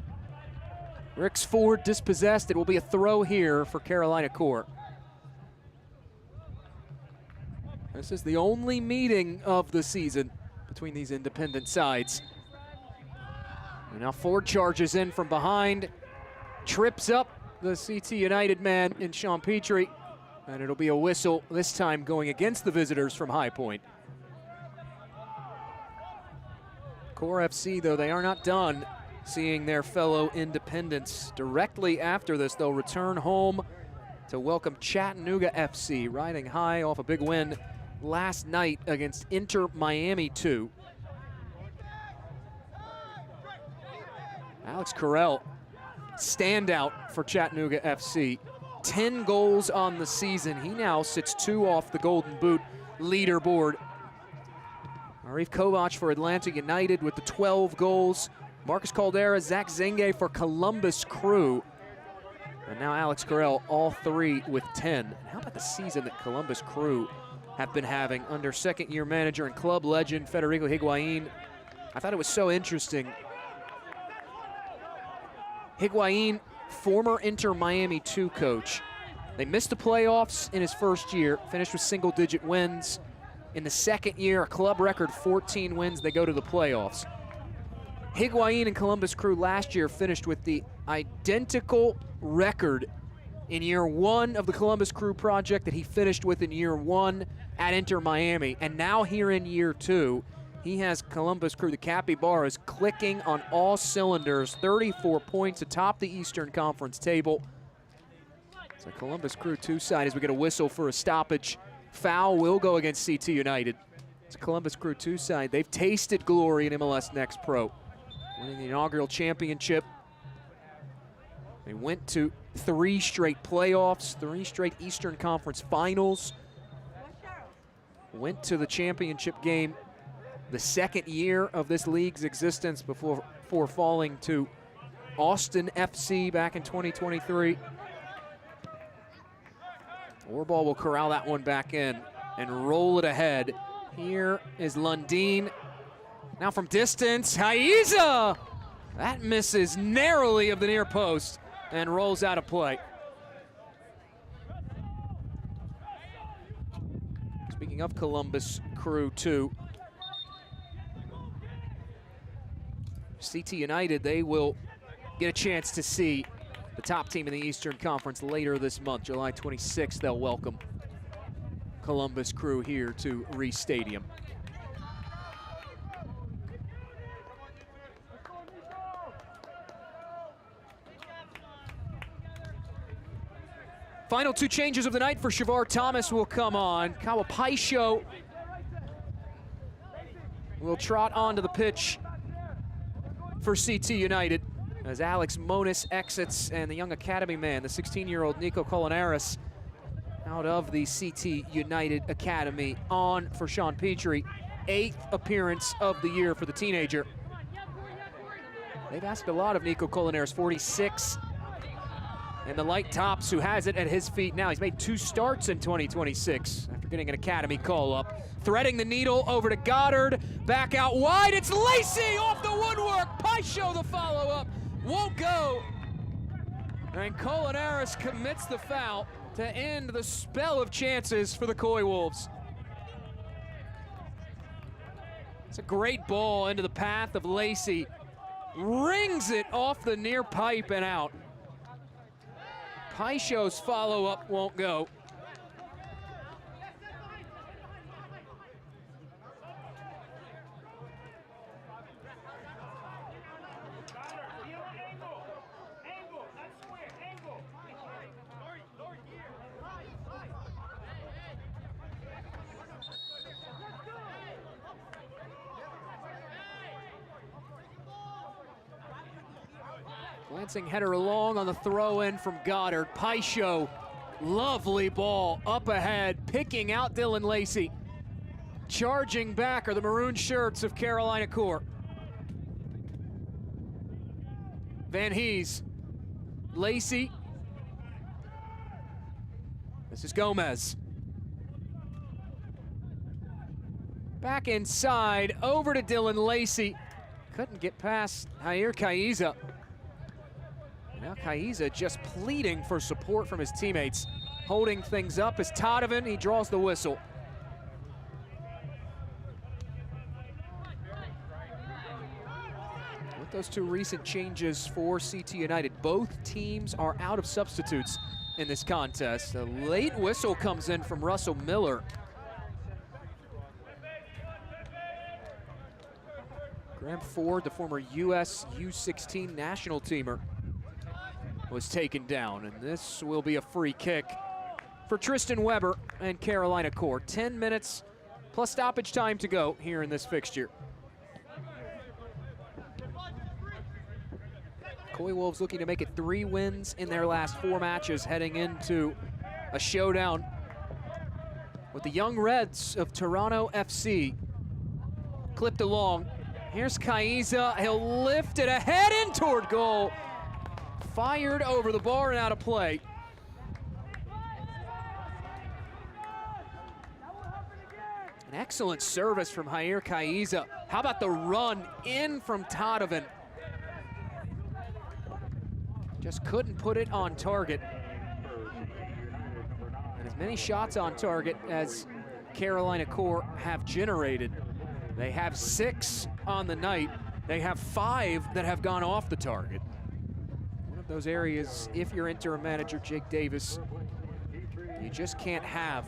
Ricks Ford dispossessed. It will be a throw here for Carolina Core. This is the only meeting of the season between these independent sides. And now Ford charges in from behind, trips up the CT United man in Sean Petrie, and it'll be a whistle, this time going against the visitors from High Point. Core FC, though, they are not done seeing their fellow independents. Directly after this, they'll return home to welcome Chattanooga FC, riding high off a big win last night against Inter Miami 2. Alex Carell, standout for Chattanooga FC. 10 goals on the season. He now sits 2 off the Golden Boot leaderboard. Arif Kovac for Atlanta United with the 12 goals. Marcus Caldera, Zach Zenge for Columbus Crew. And now Alex Carell, all 3 with 10. And how about the season that Columbus Crew have been having under second-year manager and club legend Federico Higuain? I thought it was so interesting. Higuain, former Inter Miami 2 coach. They missed the playoffs in his first year, finished with single-digit wins. In the second year, a club record 14 wins, they go to the playoffs. Higuain and Columbus Crew last year finished with the identical record in year 1 of the Columbus Crew project that he finished with in year 1 at Inter Miami. And now here in year 2, he has Columbus Crew, the Capybaras, clicking on all cylinders, 34 points atop the Eastern Conference table. It's a Columbus Crew 2 side as we get a whistle for a stoppage. Foul will go against CT United. It's a Columbus Crew 2 side. They've tasted glory in MLS Next Pro, winning the inaugural championship. They went to 3 straight playoffs, 3 straight Eastern Conference finals. Went to the championship game the second year of this league's existence before falling to Austin FC back in 2023. Orball will corral that one back in and roll it ahead. Here is Lundin. Now from distance, Haiza! That misses narrowly of the near post and rolls out of play. Speaking of Columbus Crew 2, CT United, they will get a chance to see the top team in the Eastern Conference later this month. July 26th, they'll welcome Columbus Crew here to Reese Stadium. Final 2 changes of the night for Shavar Thomas will come on. Kawa Paisho will trot onto the pitch for CT United as Alex Monis exits and the young academy man, the 16-year-old Nico Colinares, out of the CT United Academy on for Sean Petrie. 8th appearance of the year for the teenager. They've asked a lot of Nico Colinares, 46. And the light tops who has it at his feet now. He's made 2 starts in 2026 after getting an academy call up. Threading the needle over to Goddard, back out wide, it's Lacey off the woodwork. Paisho the follow-up, won't go. And Colinares commits the foul to end the spell of chances for the Coy Wolves. It's a great ball into the path of Lacey. Rings it off the near pipe and out. Paisho's follow-up won't go. Glancing header along on the throw-in from Goddard. Paisho, lovely ball up ahead, picking out Dylan Lacey. Charging back are the maroon shirts of Carolina Core. Van Hees, Lacey. This is Gomez. Back inside, over to Dylan Lacey. Couldn't get past Jair Caiza. Now Caiza just pleading for support from his teammates. Holding things up is Todovan. He draws the whistle. those two recent changes for CT United. Both teams are out of substitutes in this contest. A late whistle comes in from Russell Miller. Graham Ford, the former US U16 national teamer, was taken down, and this will be a free kick for Tristan Weber and Carolina Core. 10 minutes plus stoppage time to go here in this fixture. Coy Wolves looking to make it 3 wins in their last 4 matches, heading into a showdown with the Young Reds of Toronto FC. Clipped along. Here's Kaiza. He'll lift it ahead and toward goal. Fired over the bar and out of play. An excellent service from Jair Kaiza. How about the run in from Todovan? Just couldn't put it on target. And as many shots on target as Carolina Core have generated. They have 6 on the night. They have 5 that have gone off the target. One of those areas, if you're interim manager Jake Davis, you just can't have.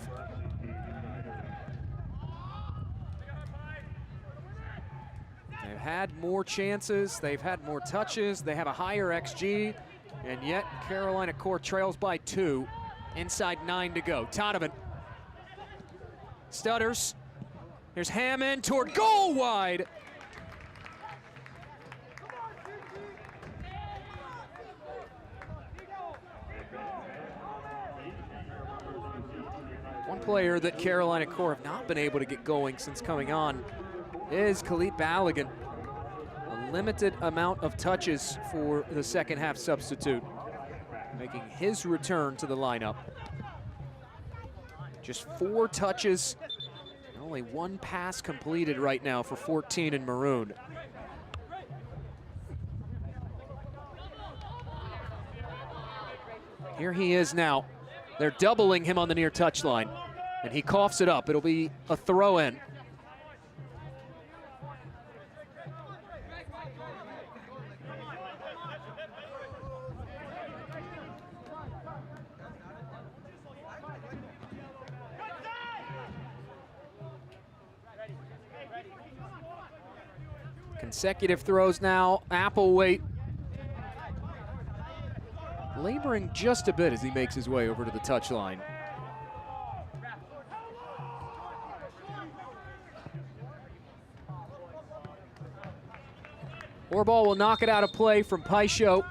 They've had more chances, they've had more touches, they have a higher XG, and yet Carolina Core trails by 2, inside 9 to go. Todovan stutters. Here's Hammond toward goal wide. One player that Carolina Core have not been able to get going since coming on is Khalid Balogun. A limited amount of touches for the second half substitute, making his return to the lineup. Just 4 touches, only 1 pass completed right now for 14 in maroon. Here he is now. They're doubling him on the near touchline, and he coughs it up. It'll be a throw in. Consecutive throws now. Applewhite laboring just a bit as he makes his way over to the touchline. Orball will knock it out of play from Paisho.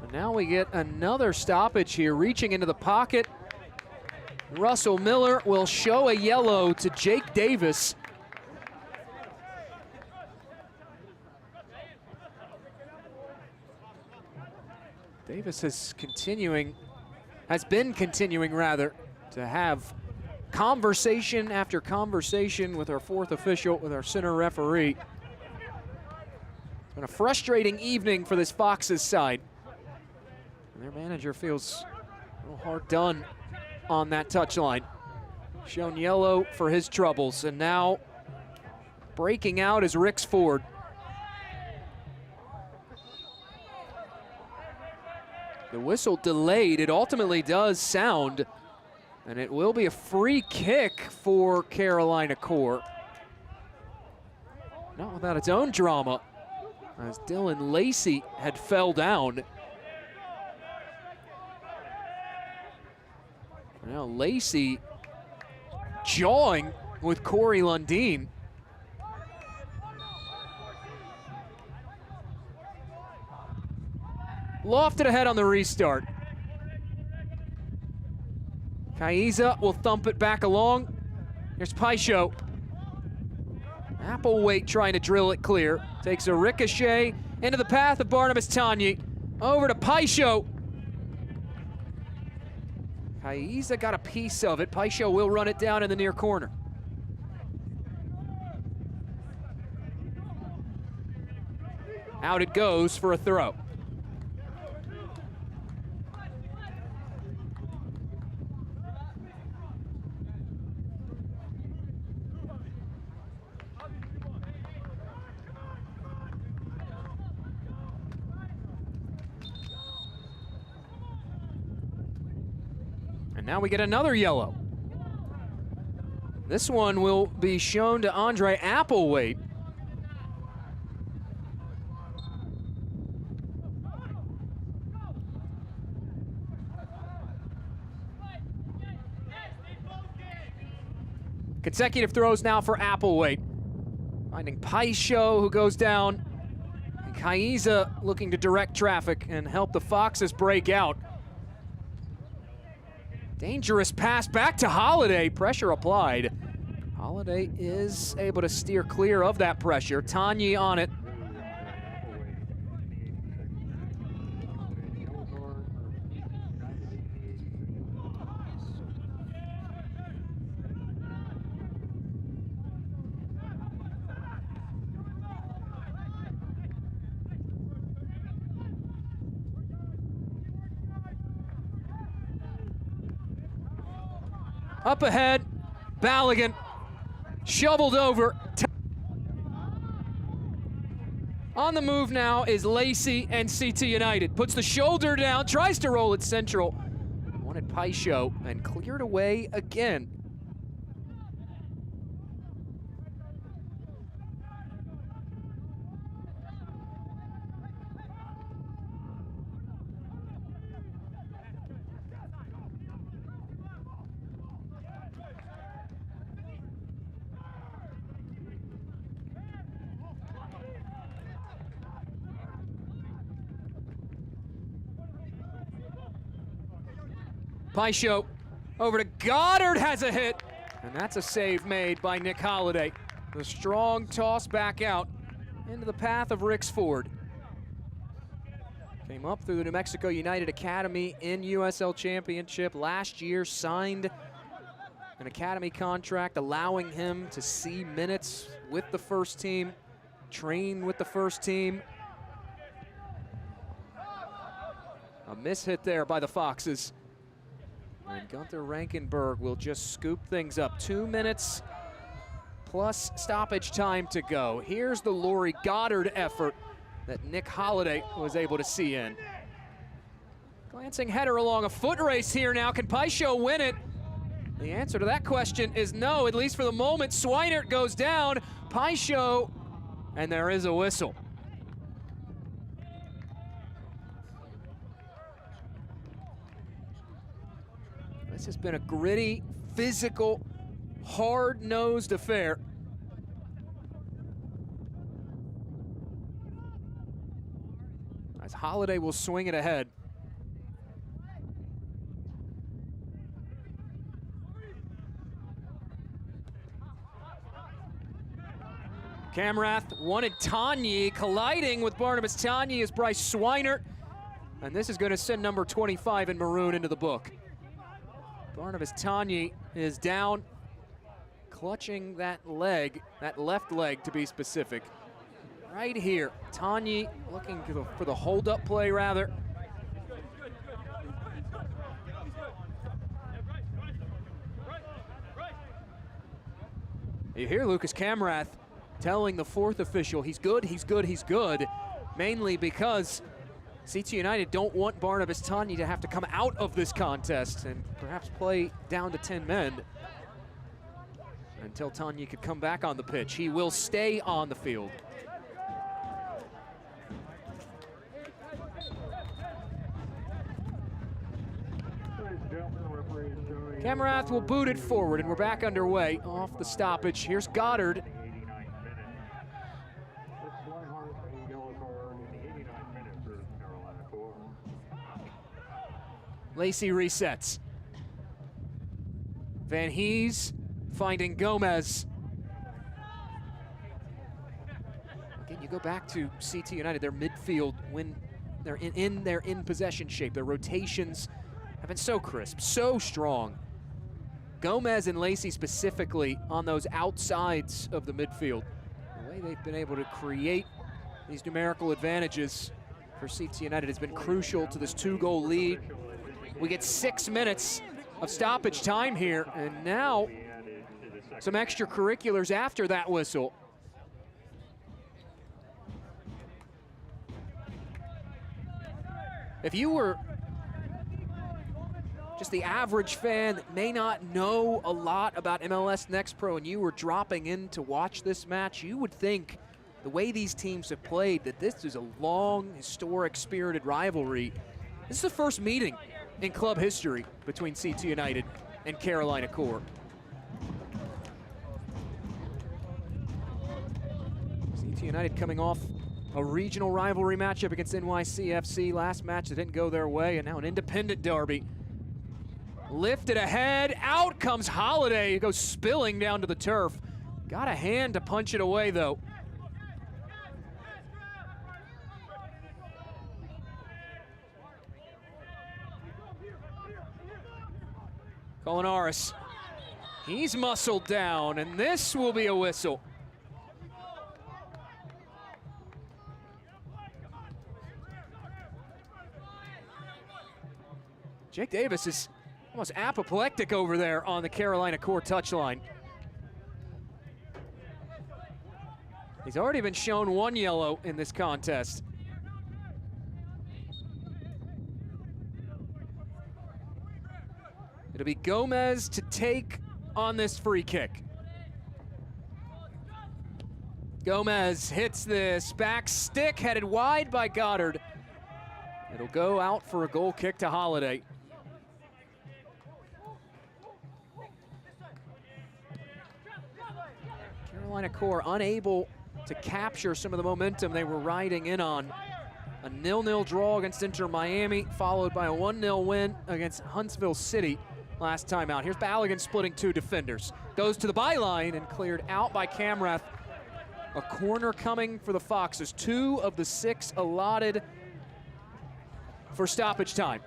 And now we get another stoppage here, reaching into the pocket. Russell Miller will show a yellow to Jake Davis. Davis has been continuing to have conversation after conversation with our 4th official, with our center referee. It's been a frustrating evening for this Foxes side. And their manager feels a little hard done on that touchline. Shown yellow for his troubles, and now breaking out is Rix Ford. The whistle delayed. It ultimately does sound, and it will be a free kick for Carolina Core. Not without its own drama, as Dylan Lacey had fell down. Now Lacey jawing with Corey Lundeen. Lofted ahead on the restart. Kaiza will thump it back along. Here's Paisho. Applewhite trying to drill it clear. Takes a ricochet into the path of Barnabas Tanyi. Over to Paisho. Kaiza got a piece of it. Paisho will run it down in the near corner. Out it goes for a throw. And now we get another yellow. This one will be shown to Andre Applewhite. Consecutive throws now for Applewhite. Finding Paisho, who goes down. And Kaiza looking to direct traffic and help the Foxes break out. Dangerous pass back to Holiday. Pressure applied. Holiday is able to steer clear of that pressure. Tanyi on it. Up ahead, Balogun shoveled over. On the move now is Lacey and CT United. Puts the shoulder down, tries to roll it central. Wanted Paisho and cleared away again. Paisho over to Goddard, has a hit, and that's a save made by Nick Holiday. The strong toss back out into the path of Rixford. Came up through the New Mexico United Academy in USL Championship last year, signed an academy contract allowing him to see minutes with the first team, train with the first team. A mishit there by the Foxes. And Gunther Rankenberg will just scoop things up. 2 minutes plus stoppage time to go. Here's the Laurie Goddard effort that Nick Holiday was able to see in. Glancing header along a foot race here now. Can Paisho win it? The answer to that question is no, at least for the moment. Swinert goes down. Paisho, and there is a whistle. This has been a gritty, physical, hard-nosed affair. As Holiday will swing it ahead. Camrath wanted Tanyi, colliding with Barnabas Tanyi is Bryce Swinert. And this is going to send number 25 in maroon into the book. Barnabas Tanyi is down, clutching that leg, that left leg to be specific. Right here, Tanyi looking for the hold-up play rather. You hear Lucas Camrath telling the fourth official, he's good, he's good, he's good, mainly because CT United don't want Barnabas Tanyi to have to come out of this contest and perhaps play down to 10 men until Tanyi could come back on the pitch. He will stay on the field. Camarath will boot it forward, and we're back underway off the stoppage. Here's Goddard. Lacey resets. Van Hees finding Gomez. Again, you go back to CT United, their midfield, when they're in their in-possession shape, their rotations have been so crisp, so strong. Gomez and Lacey specifically on those outsides of the midfield. The way they've been able to create these numerical advantages for CT United has been crucial to this 2-goal lead. We get 6 minutes of stoppage time here, and now some extracurriculars after that whistle. If you were just the average fan that may not know a lot about MLS Next Pro and you were dropping in to watch this match, you would think the way these teams have played that this is a long, historic, spirited rivalry. This is the first meeting in club history between CT United and Carolina Core. CT United coming off a regional rivalry matchup against NYCFC. Last match that didn't go their way, and now an independent derby. Lifted ahead, out comes Holiday. He goes spilling down to the turf. Got a hand to punch it away, though. Colinaris, he's muscled down, and this will be a whistle. Jake Davis is almost apoplectic over there on the Carolina Core touchline. He's already been shown one yellow in this contest. It'll be Gomez to take on this free kick. Gomez hits this back stick, headed wide by Goddard. It'll go out for a goal kick to Holiday. Carolina Core unable to capture some of the momentum they were riding in on. A 0-0 draw against Inter Miami, followed by a 1-0 win against Huntsville City last time out. Here's Balogun splitting two defenders. Goes to the byline and cleared out by Camrath. A corner coming for the Foxes. 2 of the 6 allotted for stoppage time.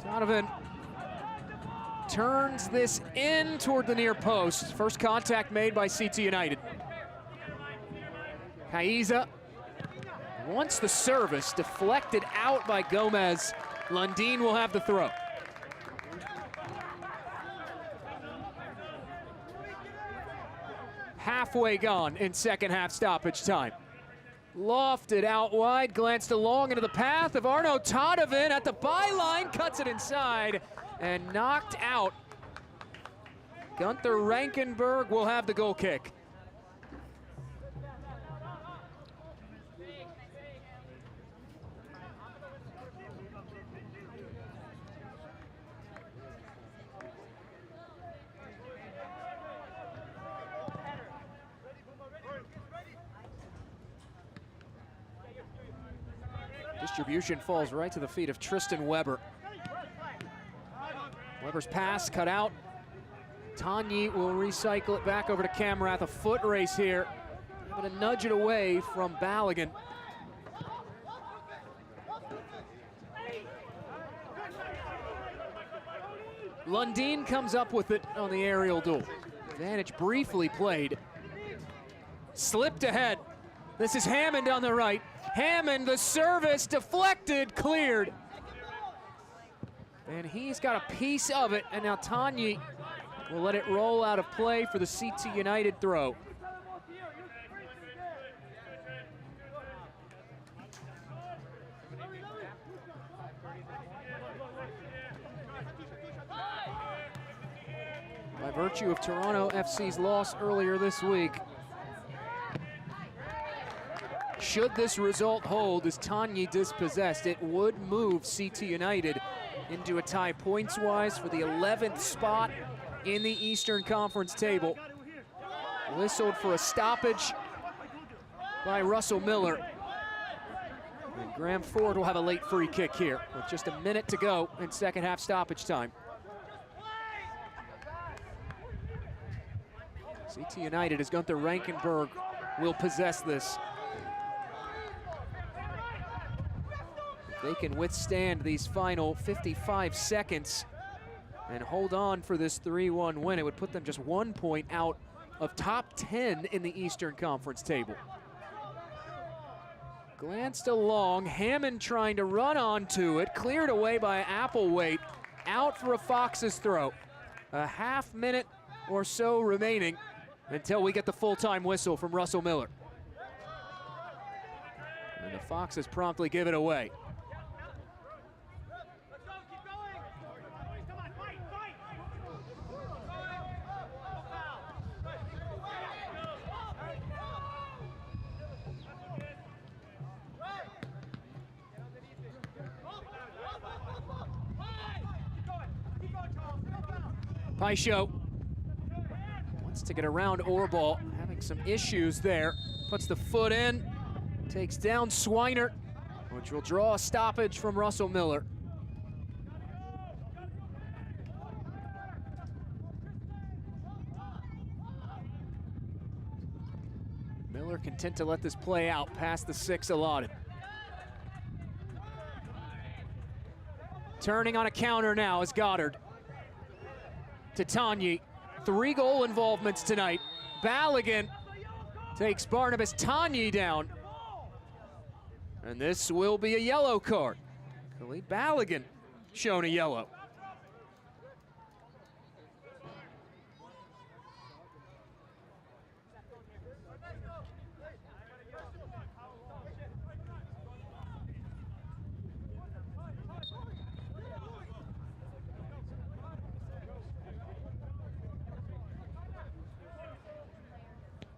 Donovan turns this in toward the near post. First contact made by CT United. Kaiza wants the service, deflected out by Gomez. Lundin will have the throw. Halfway gone in second half stoppage time. Lofted out wide, glanced along into the path of Arno Todovin at the byline, cuts it inside and knocked out. Gunther Rankenberg will have the goal kick. Distribution falls right to the feet of Tristan Weber. Weber's pass cut out. Tanyi will recycle it back over to Camrath. A foot race here. Able to nudge it away from Balogun. Lundin comes up with it on the aerial duel. Advantage briefly played. Slipped ahead. This is Hammond on the right. Hammond, the service, deflected, cleared. And he's got a piece of it, and now Tanyi will let it roll out of play for the CT United throw. By virtue of Toronto FC's loss earlier this week, should this result hold as Tanyi dispossessed, it would move CT United into a tie points-wise for the 11th spot in the Eastern Conference table. Whistled for a stoppage by Russell Miller. And Graham Ford will have a late free kick here with just a minute to go in second half stoppage time. CT United, as Gunther Rankenberg will possess this. If they can withstand these final 55 seconds and hold on for this 3-1 win, it would put them just 1 point out of top 10 in the Eastern Conference table. Glanced along, Hammond trying to run onto it, cleared away by Applewhite, out for a Fox's throw. A half minute or so remaining until we get the full-time whistle from Russell Miller. And the Foxes promptly give it away. Paisho wants to get around Orball, having some issues there. Puts the foot in, takes down Swinert, which will draw a stoppage from Russell Miller. Miller content to let this play out past the 6 allotted. Turning on a counter now is Goddard. To Tanyi, 3 goal involvements tonight. Balogun takes Barnabas Tanyi down. And this will be a yellow card. Khalid Balogun shown a yellow.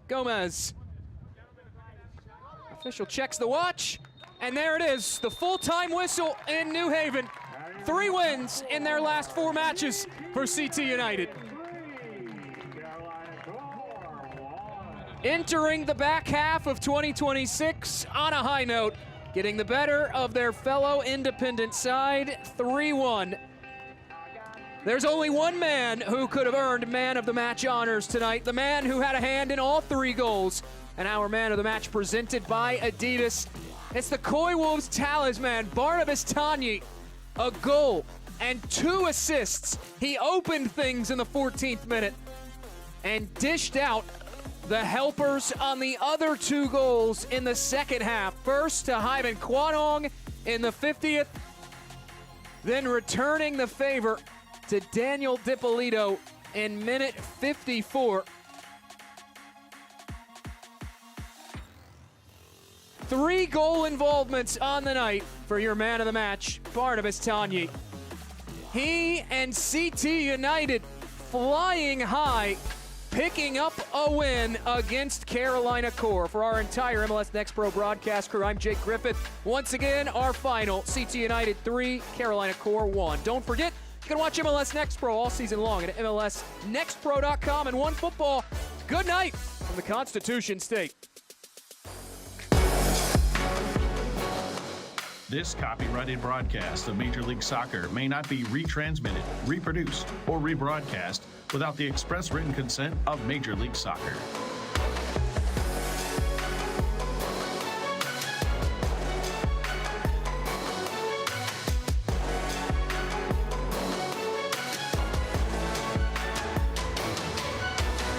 Gomez. Official checks the watch, and there it is, the full-time whistle in New Haven. 3 wins in their last 4 matches for CT United. Entering the back half of 2026 on a high note, getting the better of their fellow independent side, 3-1. There's only one man who could have earned man of the match honors tonight, the man who had a hand in all 3 goals, and our man of the match presented by Adidas. It's the Koi Wolves talisman, Barnabas Tanyi. A goal and 2 assists. He opened things in the 14th minute and dished out the helpers on the other 2 goals in the second half. First to Hyman Kwanong in the 50th, then returning the favor to Daniel DiPolito in minute 54. 3 goal involvements on the night for your man of the match, Barnabas Tanyi. He and CT United flying high, picking up a win against Carolina Core. For our entire MLS Next Pro broadcast crew, I'm Jake Griffith. Once again, our final, CT United 3, Carolina Core 1. Don't forget, you can watch MLS Next Pro all season long at MLSNextPro.com. And OneFootball, good night from the Constitution State. This copyrighted broadcast of Major League Soccer may not be retransmitted, reproduced, or rebroadcast without the express written consent of Major League Soccer.